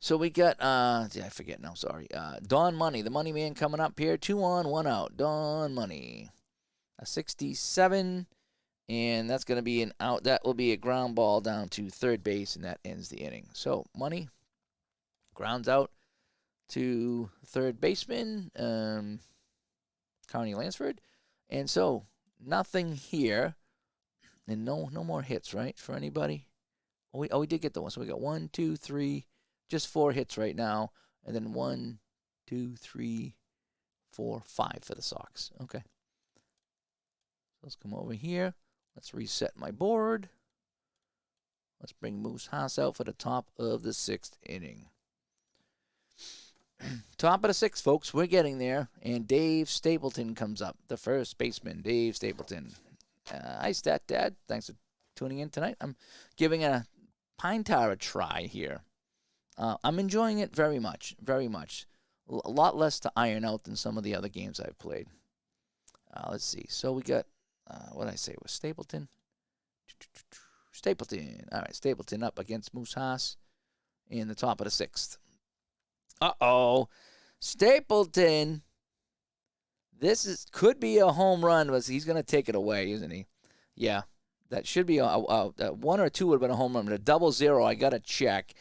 So we got, I forget now, sorry. Don Money, the money man coming up here. 2 on, 1 out. Don Money. A 67, and that's going to be an out. That will be a ground ball down to third base, and that ends the inning. So Money grounds out to third baseman, Carney Lansford. And so nothing here. And no more hits, right, for anybody? We did get the one. So we got 1, 2, 3, just 4 hits right now. And then 1, 2, 3, 4, 5 for the Sox. Okay. So let's come over here. Let's reset my board. Let's bring Moose Haas out for the top of the 6th inning. Top of the 6th, folks. We're getting there. And Dave Stapleton comes up, the first baseman, Dave Stapleton. Hi, Stat Dad. Thanks for tuning in tonight. I'm giving a Pine Tar a try here. I'm enjoying it very much, very much. A lot less to iron out than some of the other games I've played. Let's see. So we got, what did I say? It was Stapleton. Stapleton. All right, Stapleton up against Moose Haas in the top of the 6th. Uh-oh. Stapleton. This could be a home run, but he's going to take it away, isn't he? Yeah, that should be a 1 or 2 would have been a home run, but a 0-0, I got to check.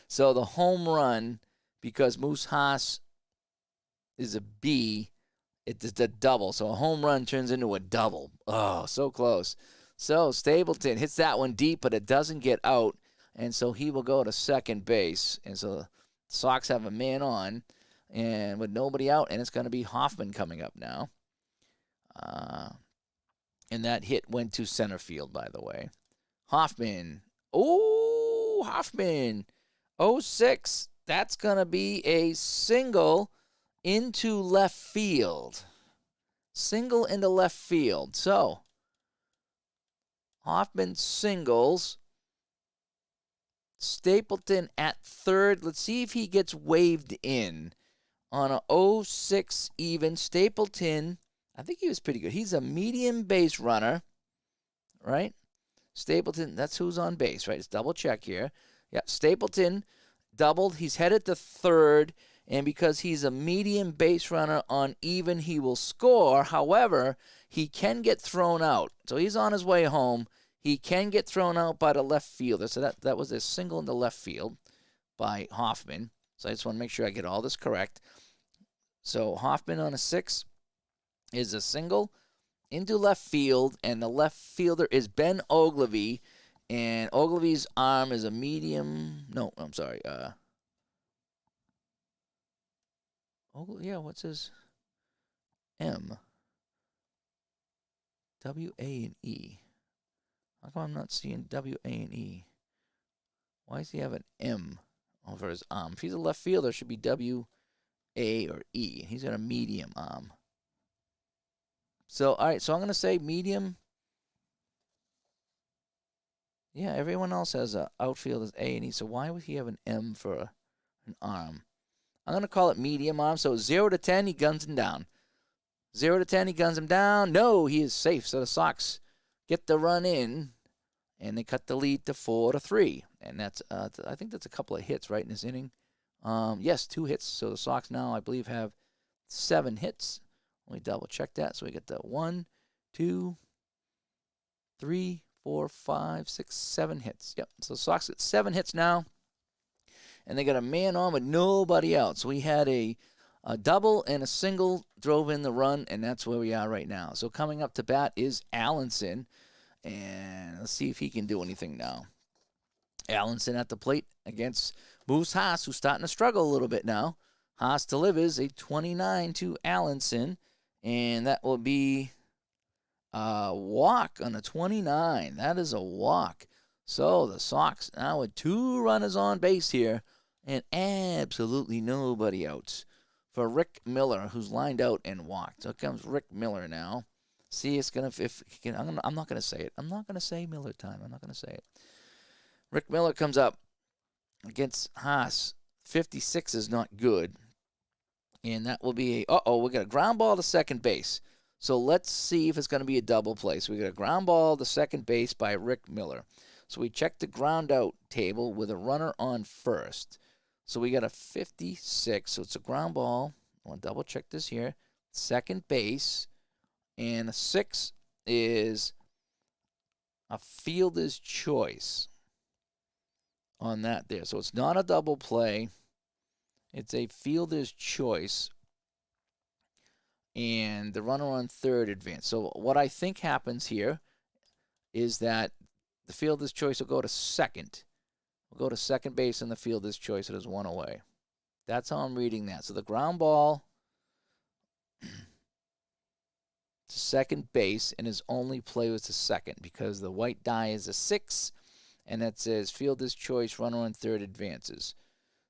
So the home run, because Moose Haas is a B, it's a double. So a home run turns into a double. Oh, so close. So Stapleton hits that one deep, but it doesn't get out, and so he will go to second base. And so the Sox have a man on. And with nobody out, and it's going to be Hoffman coming up now. And that hit went to center field, by the way. Hoffman. Oh, Hoffman. 0-6. That's going to be a single into left field. Single into left field. So, Hoffman singles. Stapleton at third. Let's see if he gets waved in. On a 0-6 even, Stapleton, I think he was pretty good. He's a medium base runner, right? Stapleton, that's who's on base, right? Let's double check here. Yeah, Stapleton doubled. He's headed to third, and because he's a medium base runner on even, he will score. However, he can get thrown out. So he's on his way home. He can get thrown out by the left fielder. So that was a single in the left field by Hoffman. So I just want to make sure I get all this correct. So Hoffman on a 6 is a single into left field, and the left fielder is Ben Ogilvy, and Ogilvy's arm is a medium. No, I'm sorry. What's his M? W-A-N-E. How come I'm not seeing W-A-N-E? Why does he have an M over his arm? If he's a left fielder, it should be W-A or E. He's got a medium arm. So, all right, so I'm going to say medium. Yeah, everyone else has an outfield as A and E, so why would he have an M for an arm? I'm going to call it medium arm. So 0 to 10, he guns him down. 0 to 10, he guns him down. No, he is safe. So the Sox get the run in, and they cut the lead to 4-3. And that's, I think that's a couple of hits right in this inning. Yes, 2 hits. So the Sox now, I believe, have 7 hits. Let me double check that. So we get the 1, 2, 3, 4, 5, 6, 7 hits. Yep. So the Sox get 7 hits now, and they got a man on with nobody out. So we had a double and a single drove in the run, and that's where we are right now. So coming up to bat is Allenson, and let's see if he can do anything now. Allenson at the plate against Moose Haas, who's starting to struggle a little bit now. Haas delivers a 29 to Allenson, and that will be a walk on a 29. That is a walk. So the Sox now with 2 runners on base here, and absolutely nobody out for Rick Miller, who's lined out and walked. So here comes Rick Miller now. See, it's gonna. I'm not gonna say it. I'm not gonna say Miller time. I'm not gonna say it. Rick Miller comes up against Haas. 56 is not good. And that will be we got a ground ball to second base. So let's see if it's going to be a double play. So we got a ground ball to second base by Rick Miller. So we check the ground out table with a runner on first. So we got a 56. So it's a ground ball. I want to double check this here. Second base. And a 6 is a fielder's choice on that there. So it's not a double play. It's a fielder's choice. And the runner on third advance. So what I think happens here is that the fielder's choice will go to second. We'll go to second base and the fielder's choice. It is 1 away. That's how I'm reading that. So the ground ball to second base, and his only play was to second because the white die is a 6. And that says fielder's choice, runner on third advances.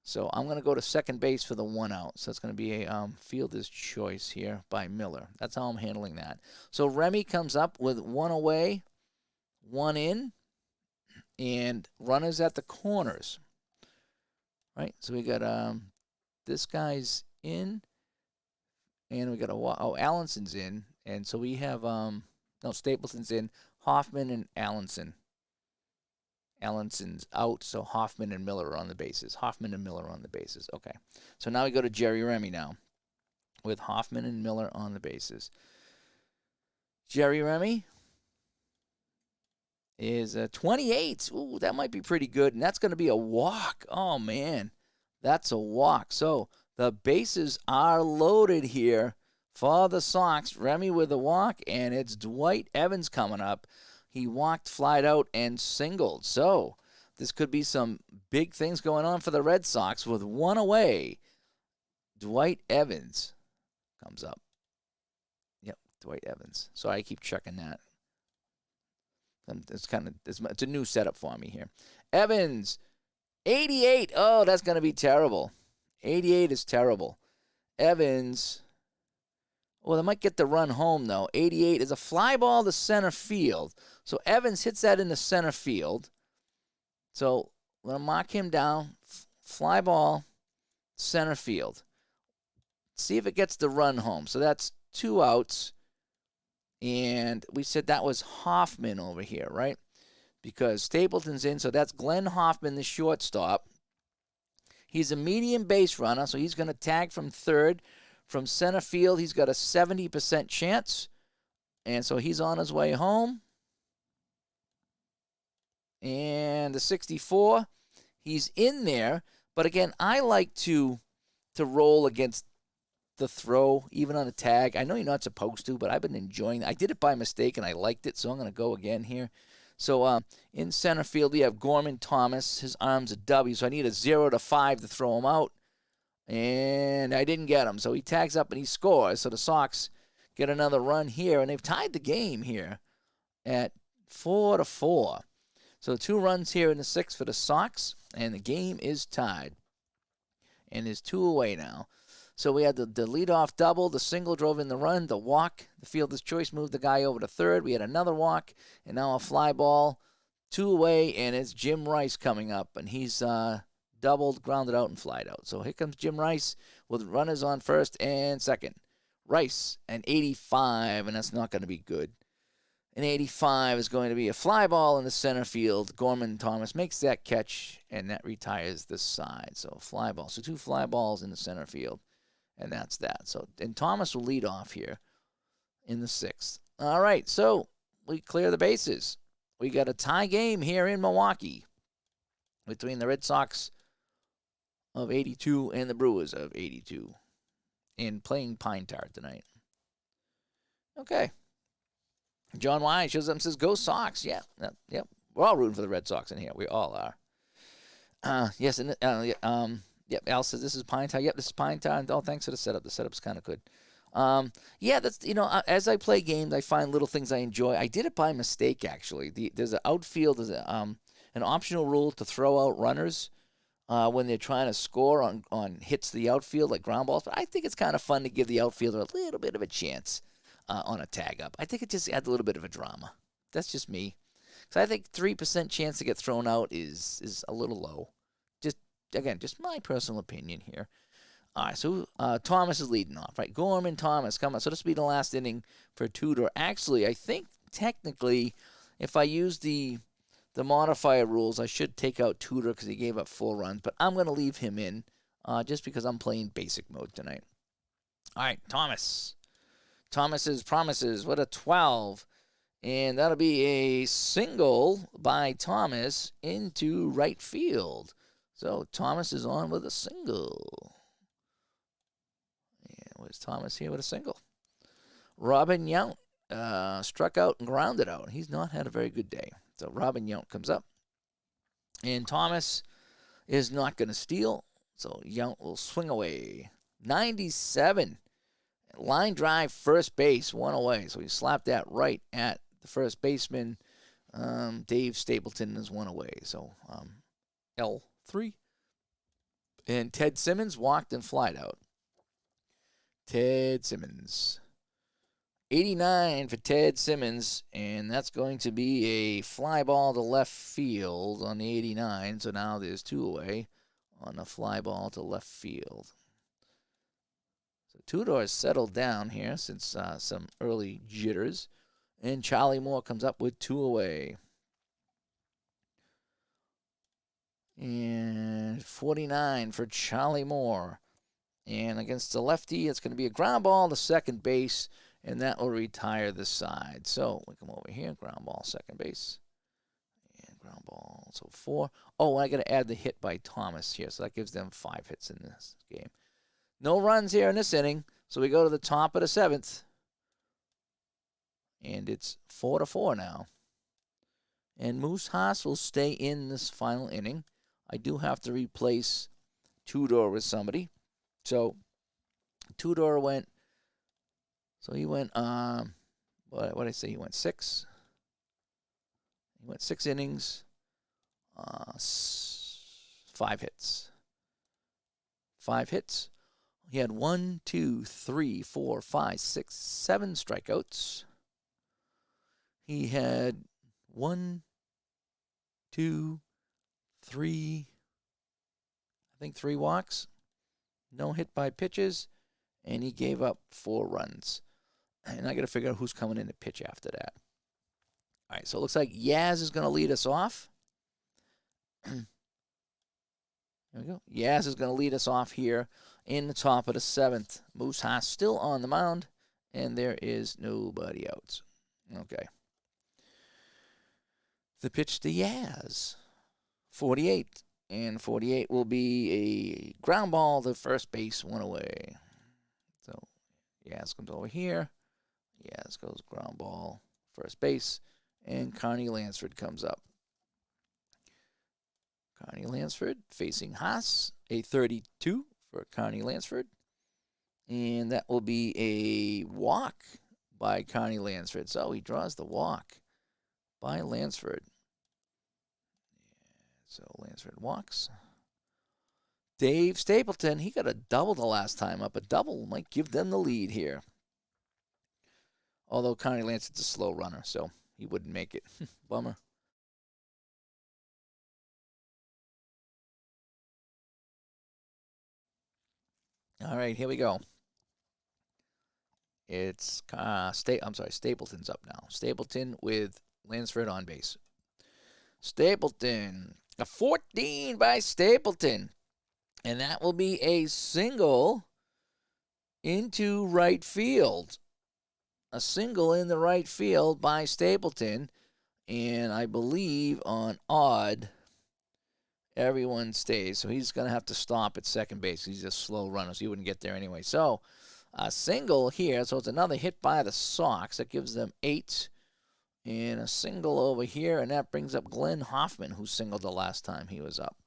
So I'm going to go to second base for the 1 out. So it's going to be a fielder's choice here by Miller. That's how I'm handling that. So Remy comes up with 1 away, 1 in, and runners at the corners. Right? So we got this guy's in, and we got Allenson's in. And so we have, Stapleton's in, Hoffman and Allenson. Allenson's out, so Hoffman and Miller are on the bases. Okay. So now we go to Jerry Remy now with Hoffman and Miller on the bases. Jerry Remy is 28. Ooh, that might be pretty good, and that's going to be a walk. Oh, man, that's a walk. So the bases are loaded here for the Sox. Remy with a walk, and it's Dwight Evans coming up. He walked, flied out, and singled. So this could be some big things going on for the Red Sox with 1 away. Dwight Evans comes up. Yep, Dwight Evans. So I keep checking that. It's a new setup for me here. Evans, 88. Oh, that's going to be terrible. 88 is terrible. Evans, well, they might get the run home, though. 88 is a fly ball to center field. So Evans hits that into center field. So I'm going to mark him down. Fly ball, center field. See if it gets the run home. So that's 2 outs. And we said that was Hoffman over here, right? Because Stapleton's in. So that's Glenn Hoffman, the shortstop. He's a medium base runner, so he's going to tag from third. From center field, he's got a 70% chance. And so he's on his way home. And the 64, he's in there. But again, I like to roll against the throw, even on a tag. I know you're not supposed to, but I've been enjoying it. I did it by mistake, and I liked it, so I'm going to go again here. So in center field, we have Gorman Thomas. His arm's a W, so I need a 0 to 5 to throw him out. And I didn't get him, so he tags up and he scores. So the Sox get another run here, and they've tied the game here at 4 to 4. So 2 runs here in the 6th for the Sox, and the game is tied. And there's 2 away now. So we had the leadoff double, the single drove in the run, the walk, the fielder's choice moved the guy over to third. We had another walk, and now a fly ball, 2 away, and it's Jim Rice coming up, and he's doubled, grounded out, and flied out. So here comes Jim Rice with runners on first and second. Rice, an 85, and that's not going to be good. An 85 is going to be a fly ball in the center field. Gorman Thomas makes that catch, and that retires the side. So fly ball. So 2 fly balls in the center field, and that's that. So and Thomas will lead off here in the 6th. All right, so we clear the bases. We got a tie game here in Milwaukee between the Red Sox of 82 and the Brewers of 82, and playing Pine Tar tonight. Okay. John Wise shows up and says, "Go Sox!" Yeah, yep. We're all rooting for the Red Sox in here. We all are. Yes, and yep. Al says this is Pine Tar. Yep, this is Pine Tar. And, thanks for the setup. The setup's kind of good. Yeah, that's as I play games, I find little things I enjoy. I did it by mistake actually. There's an outfield. There's an optional rule to throw out runners when they're trying to score on hits to the outfield like ground balls. But I think it's kind of fun to give the outfielder a little bit of a chance. On a tag up. I think it just adds a little bit of a drama. That's just me. So I think 3% chance to get thrown out is a little low. Just my personal opinion here. All right, so Thomas is leading off, right? Gorman, Thomas, come on. So this will be the last inning for Tudor. Actually, I think technically, if I use the modifier rules, I should take out Tudor because he gave up 4 runs. But I'm going to leave him in just because I'm playing basic mode tonight. All right, Thomas. Thomas's promises. What a 12. And that'll be a single by Thomas into right field. So Thomas is on with a single. Yeah, where's Thomas here with a single? Robin Yount struck out and grounded out. He's not had a very good day. So Robin Yount comes up. And Thomas is not going to steal. So Yount will swing away. 97. Line drive, first base, 1 away. So he slapped that right at the first baseman. Dave Stapleton is 1 away. So L3. And Ted Simmons walked and flied out. Ted Simmons. 89 for Ted Simmons. And that's going to be a fly ball to left field on the 89. So now there's 2 away on the fly ball to left field. So Tudor has settled down here since some early jitters. And Charlie Moore comes up with 2 away. And 49 for Charlie Moore. And against the lefty, it's going to be a ground ball to second base. And that will retire the side. So we come over here. Ground ball, second base. And ground ball. So 4. Oh, I got to add the hit by Thomas here. So that gives them 5 hits in this game. No runs here in this inning, so we go to the top of the 7th. And it's 4-4 now. And Moose Haas will stay in this final inning. I do have to replace Tudor with somebody. So Tudor went, what did I say? He went 6. He went 6 innings, 5 hits. 5 hits. He had 1, 2, 3, 4, 5, 6, 7 strikeouts. He had 1, 2, 3, I think 3 walks. No hit by pitches. And he gave up 4 runs. And I got to figure out who's coming in to pitch after that. All right, so it looks like Yaz is going to lead us off. There we go. Yaz is going to lead us off here in the top of the 7th. Moose Haas still on the mound, and there is nobody out. Okay. The pitch to Yaz. 48. And 48 will be a ground ball to first base, 1 away. So Yaz comes over here. Yaz goes ground ball, first base. And Carney Lansford comes up. Carney Lansford facing Haas, a 32 for Carney Lansford. And that will be a walk by Carney Lansford. So he draws the walk by Lansford. So Lansford walks. Dave Stapleton, he got a double the last time up. A double might give them the lead here. Although Carney Lansford's a slow runner, so he wouldn't make it. Bummer. All right, here we go. It's Stapleton's up now. Stapleton with Lansford on base. Stapleton, a 14 by Stapleton, and that will be a single into right field. A single in the right field by Stapleton, and I believe on odd, everyone stays. So he's going to have to stop at second base. He's a slow runner, so he wouldn't get there anyway. So a single here, so it's another hit by the Sox. That gives them 8. And a single over here, and that brings up Glenn Hoffman, who singled the last time he was up.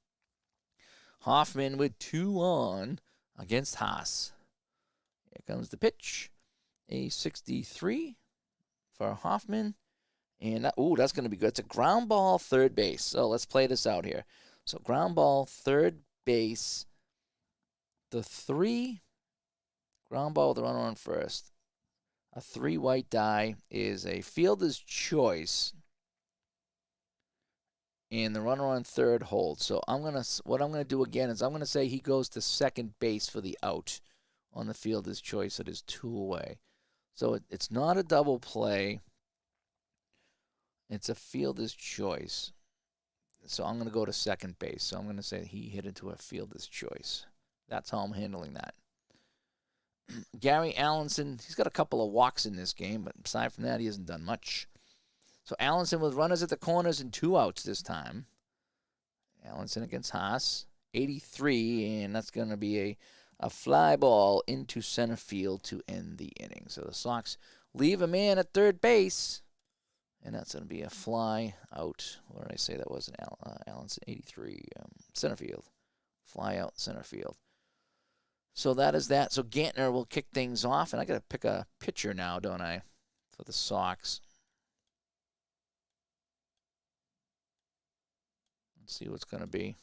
Hoffman with 2 on against Haas. Here comes the pitch. A 63 for Hoffman. And that's going to be good. It's a ground ball, third base. So let's play this out here. So ground ball, third base. The 3, ground ball with the runner on first. A 3 white die is a fielder's choice. And the runner on third holds. So what I'm gonna do again is I'm gonna say he goes to second base for the out on the fielder's choice. It is 2 away. So it's not a double play. It's a fielder's choice. So I'm going to go to second base. So I'm going to say he hit into a fielder's choice. That's how I'm handling that. Gary Allenson, he's got a couple of walks in this game, but aside from that, he hasn't done much. So Allenson with runners at the corners and 2 outs this time. Allenson against Haas, 83, and that's going to be a fly ball into center field to end the inning. So the Sox leave a man at third base, and that's going to be a fly out. What did I say that was? An Allenson 83, center field. Fly out center field. So that is that. So Gantner will kick things off, and I got to pick a pitcher now, don't I, for the Sox. Let's see what's going to be.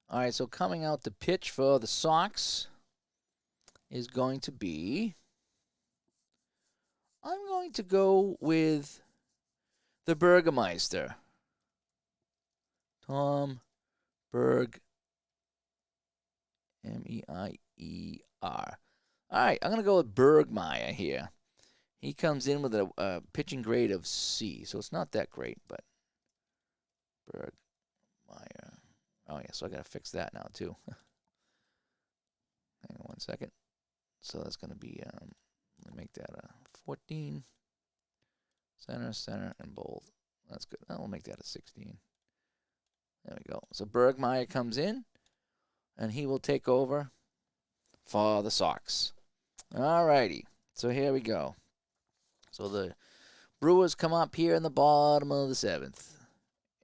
All right, so coming out the pitch for the Sox is going to be, I'm going to go with the Burgermeister. Tom Berg, M-E-I-E-R. All right, I'm going to go with Bergmeyer here. He comes in with a pitching grade of C, so it's not that great, but Bergmeyer. Oh, yeah, so I got to fix that now, too. Hang on one second. So that's going to be, let me make that a 14. Center, and bold. That's good. I'll make that a 16. There we go. So Bergmeyer comes in, and he will take over for the Sox. All righty. So here we go. So the Brewers come up here in the bottom of the 7th.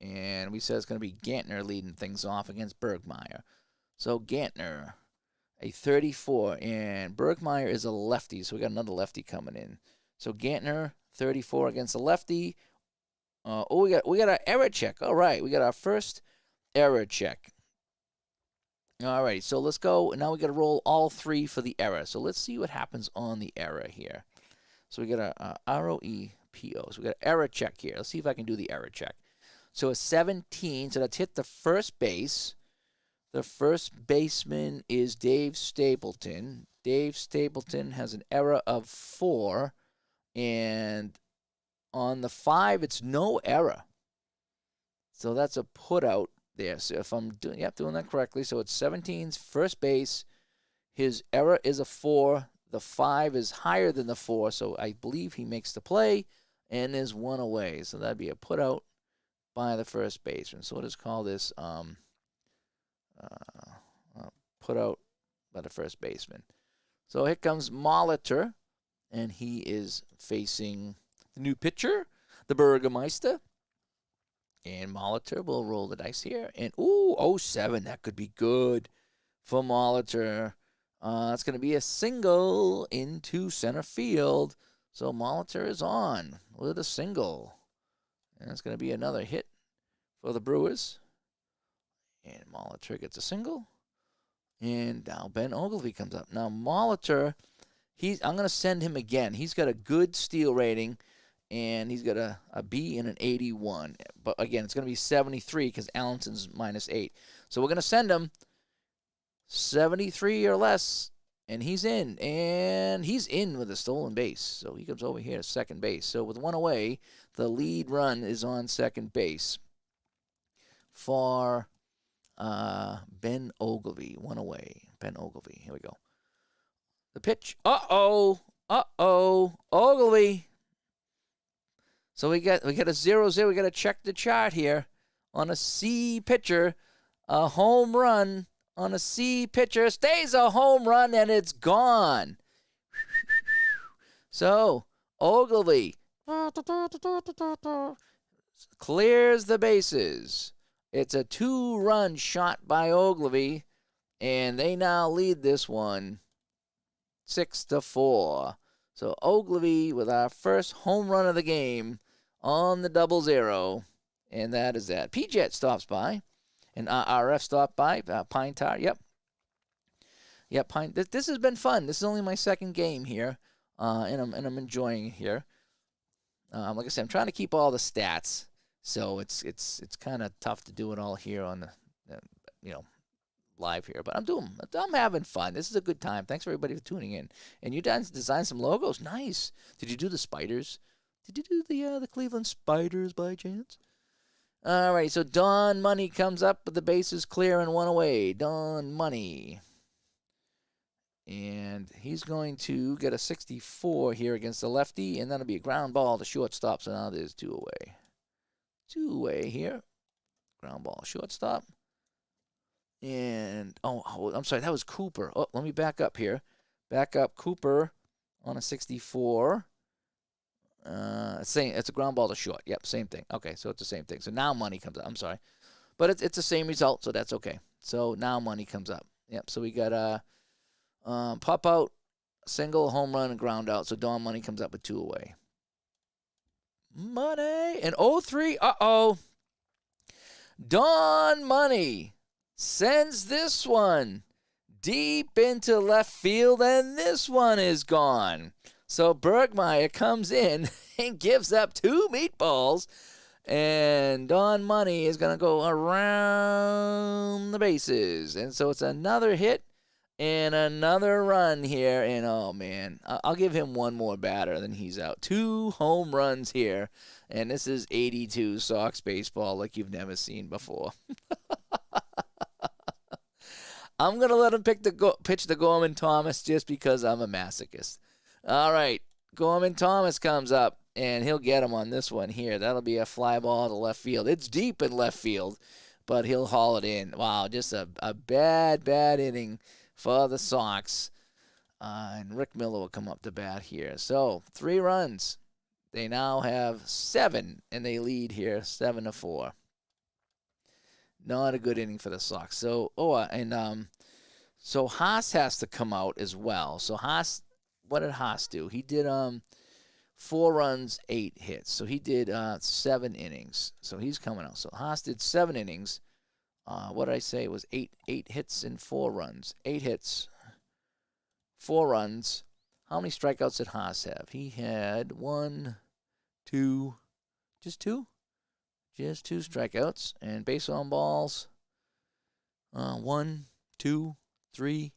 And we said it's going to be Gantner leading things off against Bergmeyer. So Gantner, a 34, and Bergmeyer is a lefty, so we got another lefty coming in. So Gantner, 34 against a lefty. We got our error check. All right, we got our first error check. All right, so let's go. Now we got to roll all 3 for the error. So let's see what happens on the error here. So we got a R-O-E-P-O. So we got an error check here. Let's see if I can do the error check. So a 17, so that's hit the first base. The first baseman is Dave Stapleton. Dave Stapleton has an error of 4. And on the 5, it's no error. So that's a put out there. So if I'm doing that correctly, so it's 17's first base. His error is a 4. The 5 is higher than the 4, so I believe he makes the play, and there's 1 away. So that'd be a put out by the first baseman. So we'll just call this put out by the first baseman. So here comes Molitor, and he is facing the new pitcher, the Burgermeister. And Molitor will roll the dice here. And, 07, that could be good for Molitor. It's going to be a single into center field. So Molitor is on with a single. And it's going to be another hit for the Brewers. And Molitor gets a single. And now Ben Ogilvy comes up. Now Molitor, I'm going to send him again. He's got a good steal rating. And he's got a B and an 81. But again, it's going to be 73 because Allenson's -8. So we're going to send him 73 or less. And he's in. And he's in with a stolen base. So he comes over here to second base. So with one away, the lead run is on second base for Ben Ogilvy. One away. Ben Ogilvy. Here we go. The pitch. Uh-oh. Uh-oh. Ogilvy. So we got a 0-0. We got to check the chart here. On a C pitcher, a home run on a C pitcher stays a home run, and it's gone. So Ogilvy clears the bases. It's a 2-run shot by Ogilvy, and they now lead this one 6-4. So Ogilvy with our first home run of the game on the 0-0, and that is that. P-Jet stops by, and RF stopped by. Pine Tar, yep. Pine. This has been fun. This is only my second game here, and I'm enjoying it here. Like I said, I'm trying to keep all the stats, so it's kind of tough to do it all here on the live here, but I'm having fun. This is a good time. Thanks for everybody for tuning in. And you designed some logos. Nice. Did you do the spiders? Did you do the Cleveland Spiders by chance? All right. So Don Money comes up, but the base is clear and one away. Don Money, and he's going to get a 64 here against the lefty, and that'll be a ground ball to shortstop. So now there's 2 away. 2 away here. Ground ball shortstop. And, I'm sorry, that was Cooper. Oh, let me back up here. Back up Cooper on a 64. It's a ground ball to short. Yep, same thing. Okay, so it's the same thing. So now Money comes up. I'm sorry. But it's the same result, so that's okay. So now Money comes up. Yep, so we got a pop out, single, home run, and ground out. So Don Money comes up with 2 away. Money. And 0-3. Uh-oh. Don Money sends this one deep into left field, and this one is gone. So Bergmeyer comes in and gives up 2 meatballs, and Don Money is going to go around the bases. And so it's another hit and another run here. And, oh, man, I'll give him one more batter, then he's out. 2 home runs here, and this is 82 Sox baseball like you've never seen before. I'm going to let him pitch to Gorman Thomas just because I'm a masochist. All right, Gorman Thomas comes up, and he'll get him on this one here. That'll be a fly ball to left field. It's deep in left field, but he'll haul it in. Wow, just a bad inning for the Sox. And Rick Miller will come up to bat here. So 3 runs. They now have 7, and they lead here 7-4. Not a good inning for the Sox. So, so Haas has to come out as well. So Haas, what did Haas do? He did 4 runs, 8 hits. So he did 7 innings. So he's coming out. So Haas did 7 innings. What did I say? It was 8 hits and 4 runs. 8 hits, 4 runs. How many strikeouts did Haas have? He had 1, 2, just 2? Just 2 strikeouts. And base on balls, 1, 2, 3,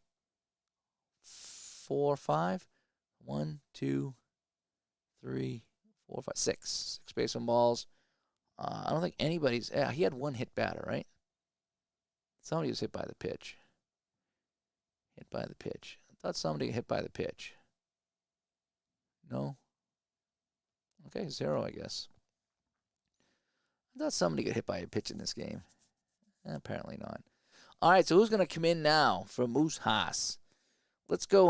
4, 5. 1, 2, 3, 4, 5, 6. 6 base on balls. I don't think anybody's. He had 1 hit batter, right? Somebody was hit by the pitch. Hit by the pitch. I thought somebody hit by the pitch. No? Okay, 0, I guess. I thought somebody got hit by a pitch in this game. Apparently not. All right, so who's going to come in now for Moose Haas? Let's go,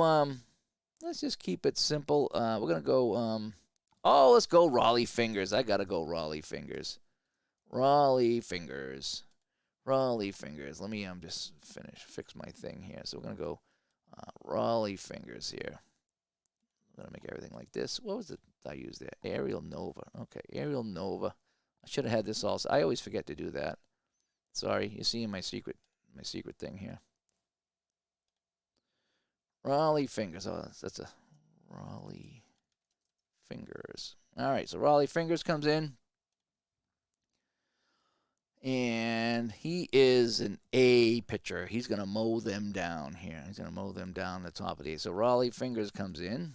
let's just keep it simple. We're going to go, let's go Raleigh Fingers. I got to go Raleigh Fingers. Raleigh Fingers. Raleigh Fingers. Let me just fix my thing here. So we're going to go Raleigh Fingers here. I'm going to make everything like this. What was it I used there? Ariel Nova. Okay, Ariel Nova. I should have had this also. I always forget to do that. Sorry, you're seeing my secret thing here. Raleigh Fingers. Oh, that's a Raleigh Fingers. All right, so Raleigh Fingers comes in. And he is an A pitcher. He's going to mow them down here. He's going to mow them down the top of the eighth. So Raleigh Fingers comes in.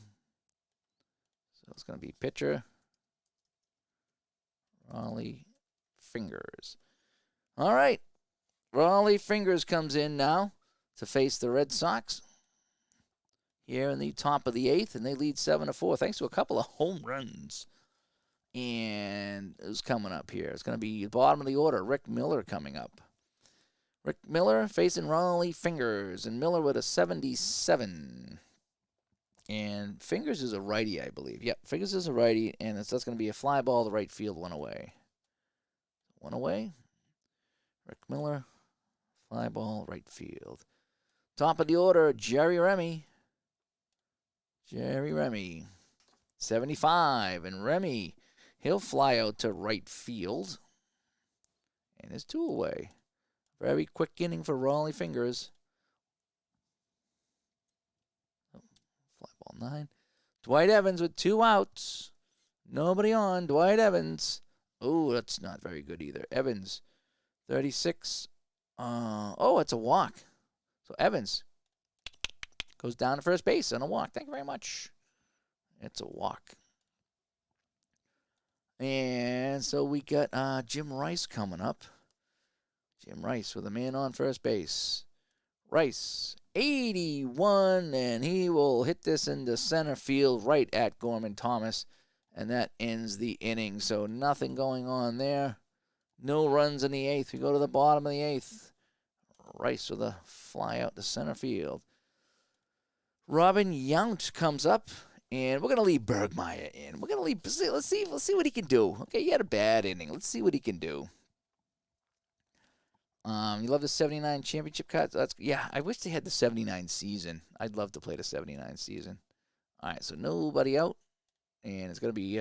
So it's going to be pitcher. Raleigh Fingers. All right. Raleigh Fingers comes in now to face the Red Sox here in the top of the eighth, and they lead 7-4 thanks to a couple of home runs. And who's coming up here? It's going to be the bottom of the order. Rick Miller coming up. Rick Miller facing Raleigh Fingers, and Miller with a 77. And Fingers is a righty, I believe. Yep, Fingers is a righty, and that's going to be a fly ball to right field, one away. One away. Rick Miller, fly ball, right field. Top of the order, Jerry Remy. Jerry Remy, 75, and Remy, he'll fly out to right field. And it's 2 away. Very quick inning for Raleigh Fingers. Oh, fly ball 9. Dwight Evans with 2 outs. Nobody on. Dwight Evans. Oh, that's not very good either. Evans, 36. Oh, it's a walk. So Evans goes down to first base on a walk. Thank you very much. It's a walk. And so we got Jim Rice coming up. Jim Rice with a man on first base. Rice, 81, and he will hit this into center field right at Gorman Thomas, and that ends the inning. So nothing going on there. No runs in the eighth. We go to the bottom of the eighth. Rice with a fly out to center field. Robin Yount comes up, and we're going to leave Bergmeyer in. We're going to leave. Let's see what he can do. Okay, he had a bad inning. Let's see what he can do. You love the 79 championship cards? Yeah, I wish they had the 79 season. I'd love to play the 79 season. All right, so nobody out, and it's going to be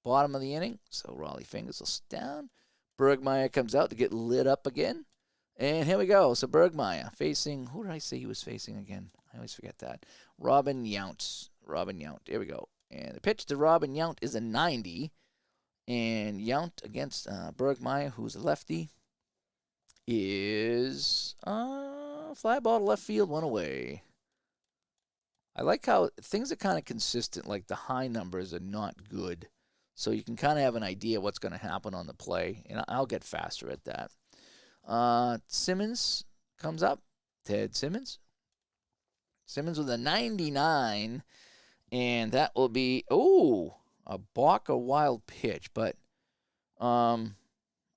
bottom of the inning. So Raleigh Fingers will sit down. Bergmeyer comes out to get lit up again. And here we go. So Bergmeyer facing, who did I say he was facing again? I always forget that. Robin Yount. Robin Yount. Here we go. And the pitch to Robin Yount is a 90. And Yount against Bergmeyer, who's a lefty, is fly ball to left field, one away. I like how things are kind of consistent. Like the high numbers are not good. So you can kind of have an idea what's going to happen on the play. And I'll get faster at that. Simmons comes up. Ted Simmons. Simmons with a 99. And that will be, a balk a wild pitch. But I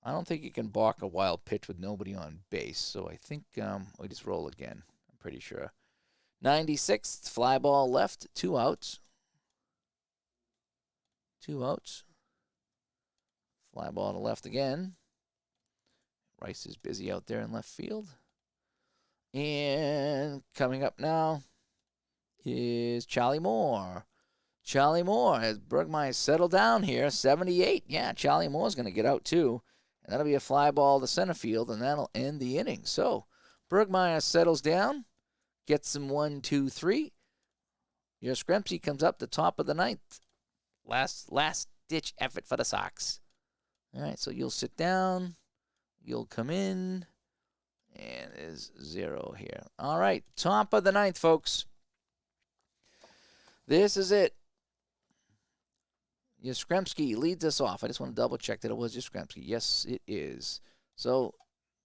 don't think you can balk a wild pitch with nobody on base. So I think we just roll again. I'm pretty sure. 96th, fly ball left, 2 outs. 2 outs. Fly ball to left again. Rice is busy out there in left field. And coming up now is Charlie Moore. Charlie Moore, as Bergmeyer settled down here, 78. Yeah, Charlie Moore's going to get out too. And that'll be a fly ball to center field, and that'll end the inning. So Bergmeyer settles down, gets him 1, 2, 3. Your Skremsky comes up the top of the ninth. Last-ditch effort for the Sox. All right, so you'll sit down. You'll come in. And there's 0 here. All right, top of the ninth, folks. This is it. Yastrzemski leads us off. I just want to double check that it was Yastrzemski. Yes, it is. So,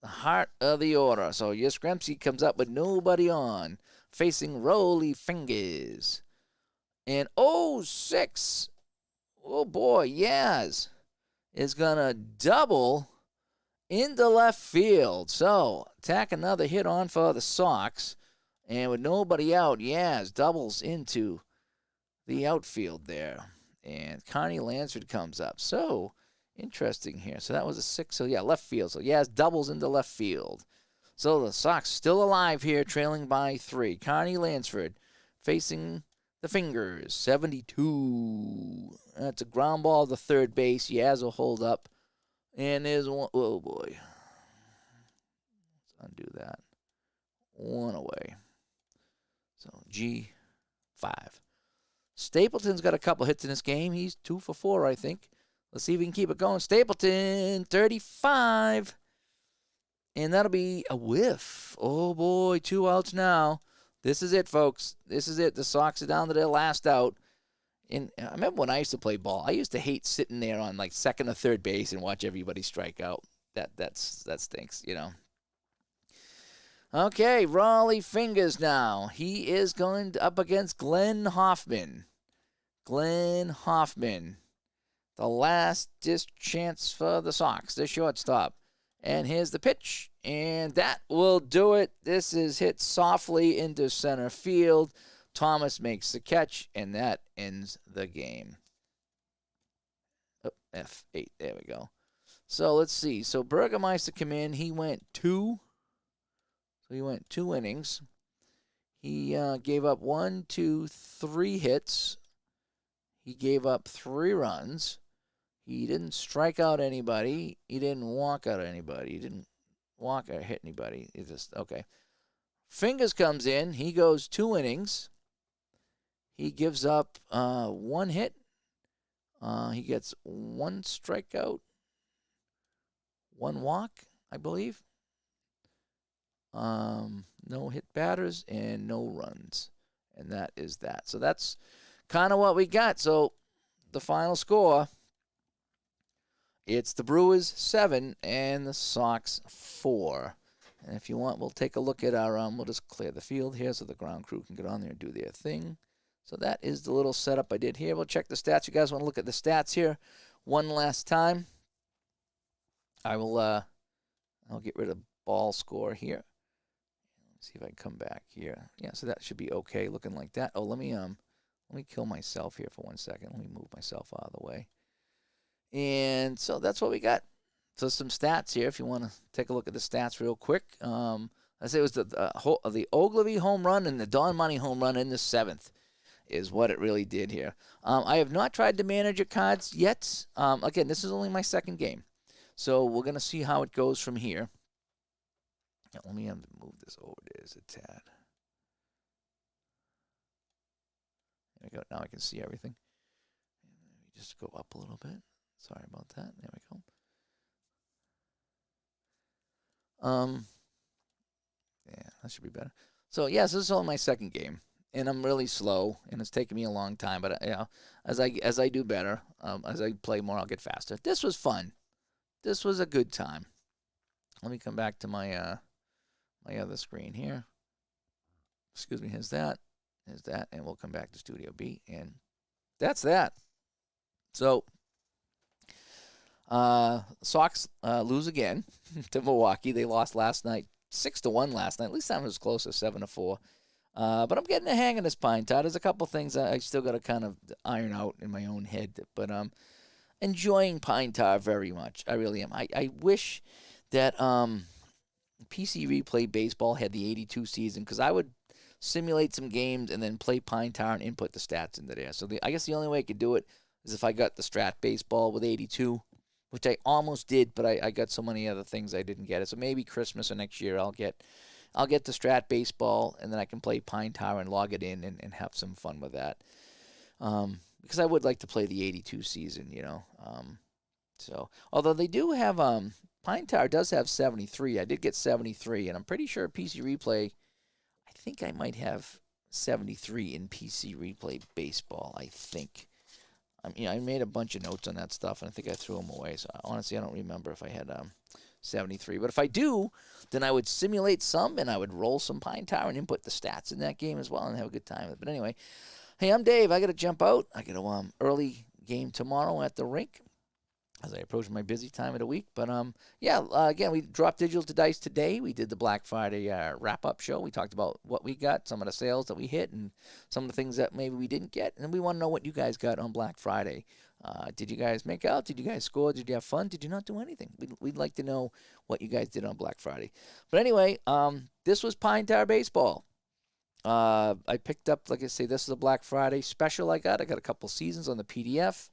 the heart of the order. So, Yastrzemski comes up with nobody on, facing Raleigh Fingers. And 06, oh boy, Yaz is going to double into left field. So, tack another hit on for the Sox. And with nobody out, Yaz doubles into the outfield there. And Connie Lansford comes up. So, interesting here. So, that was a 6. So, yeah, left field. So, Yaz doubles into left field. So, the Sox still alive here, trailing by 3. Connie Lansford facing the Fingers, 72. That's a ground ball to third base. Yaz will hold up. And there's one. Oh, boy. Let's undo that. 1 away. So, G5. Stapleton's got a couple hits in this game. He's 2 for 4, I think. Let's see if we can keep it going. Stapleton, 35. And that'll be a whiff. Oh, boy, 2 outs now. This is it, folks. This is it. The Sox are down to their last out. And I remember when I used to play ball, I used to hate sitting there on like second or third base and watch everybody strike out. That stinks, you know. Okay, Raleigh Fingers now. He is going up against Glenn Hoffman. Glenn Hoffman. The last chance for the Sox, the shortstop. And here's the pitch, and that will do it. This is hit softly into center field. Thomas makes the catch, and that ends the game. Oh, F8, there we go. So let's see. So Burgermeister came in. He went 2. So he went 2 innings. He gave up 1, 2, 3 hits. He gave up 3 runs. He didn't strike out anybody. He didn't walk out anybody. He didn't walk or hit anybody. He just, okay. Fingers comes in. He goes 2 innings. He gives up 1 hit. He gets 1 strikeout, 1 walk, I believe. No hit batters and no runs. And that is that. So that's kind of what we got. So the final score, it's the Brewers 7 and the Sox 4. And if you want, we'll take a look at our, we'll just clear the field here so the ground crew can get on there and do their thing. So that is the little setup I did here. We'll check the stats. You guys want to look at the stats here one last time? I will, I'll get rid of ball score here. Let's see if I can come back here. Yeah, so that should be okay looking like that. Oh, let me kill myself here for 1 second. Let me move myself out of the way. And so that's what we got. So some stats here if you want to take a look at the stats real quick. I say it was the Ogilvy home run and the Don Money home run in the 7th is what it really did here. I have not tried the manager cards yet. Again, this is only my 2nd game. So we're going to see how it goes from here. Now, let me move this over there a tad. There we go. Now I can see everything. Let me just go up a little bit. Sorry about that. There we go. Yeah, that should be better. So, yes, this is only my 2nd game, and I'm really slow, and it's taking me a long time. But you know, as I do better, as I play more, I'll get faster. This was fun. This was a good time. Let me come back to my my other screen here. Excuse me. Here's that, and we'll come back to Studio B, and that's that. So. Sox lose again to Milwaukee. They lost last night, 6-1 last night. At least that was closer, 7-4. But I'm getting the hang of this pine tar. There's a couple things I still got to kind of iron out in my own head. But enjoying pine tar very much. I really am. I wish that PC Replay Baseball had the 82 season because I would simulate some games and then play pine tar and input the stats into there. So I guess the only way I could do it is if I got the Strat Baseball with 82. Which I almost did, but I got so many other things I didn't get it. So maybe Christmas or next year I'll get the Strat Baseball, and then I can play Pine Tar and log it in and have some fun with that. Because I would like to play the 82 season, you know. So although they do have Pine Tar does have 73. I did get 73, and I'm pretty sure PC Replay. I think I might have 73 in PC Replay Baseball. I think. I made a bunch of notes on that stuff, and I think I threw them away. So honestly, I don't remember if I had 73. But if I do, then I would simulate some, and I would roll some Pine Tar and input the stats in that game as well and have a good time with it. But anyway, hey, I'm Dave. I got to jump out. I got a early game tomorrow at the rink as I approach my busy time of the week. But again, we dropped digital to dice today. We did the Black Friday wrap-up show. We talked about what we got, some of the sales that we hit, and some of the things that maybe we didn't get. And we want to know what you guys got on Black Friday. Did you guys make out? Did you guys score? Did you have fun? Did you not do anything? We'd like to know what you guys did on Black Friday. But anyway, this was Pine Tar Baseball. I picked up, like I say, this is a Black Friday special I got. I got a couple seasons on the PDF.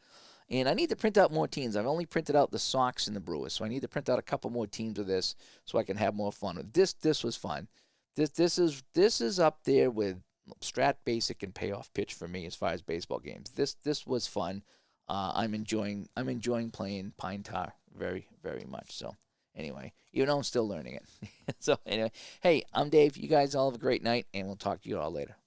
And I need to print out more teams. I've only printed out the Sox and the Brewers, so I need to print out a couple more teams of this so I can have more fun with this. This was fun. This is up there with Strat Basic and Payoff Pitch for me as far as baseball games. This was fun. I'm enjoying playing pine tar very very much. So anyway, even though I'm still learning it. So anyway, hey, I'm Dave. You guys all have a great night, and we'll talk to you all later.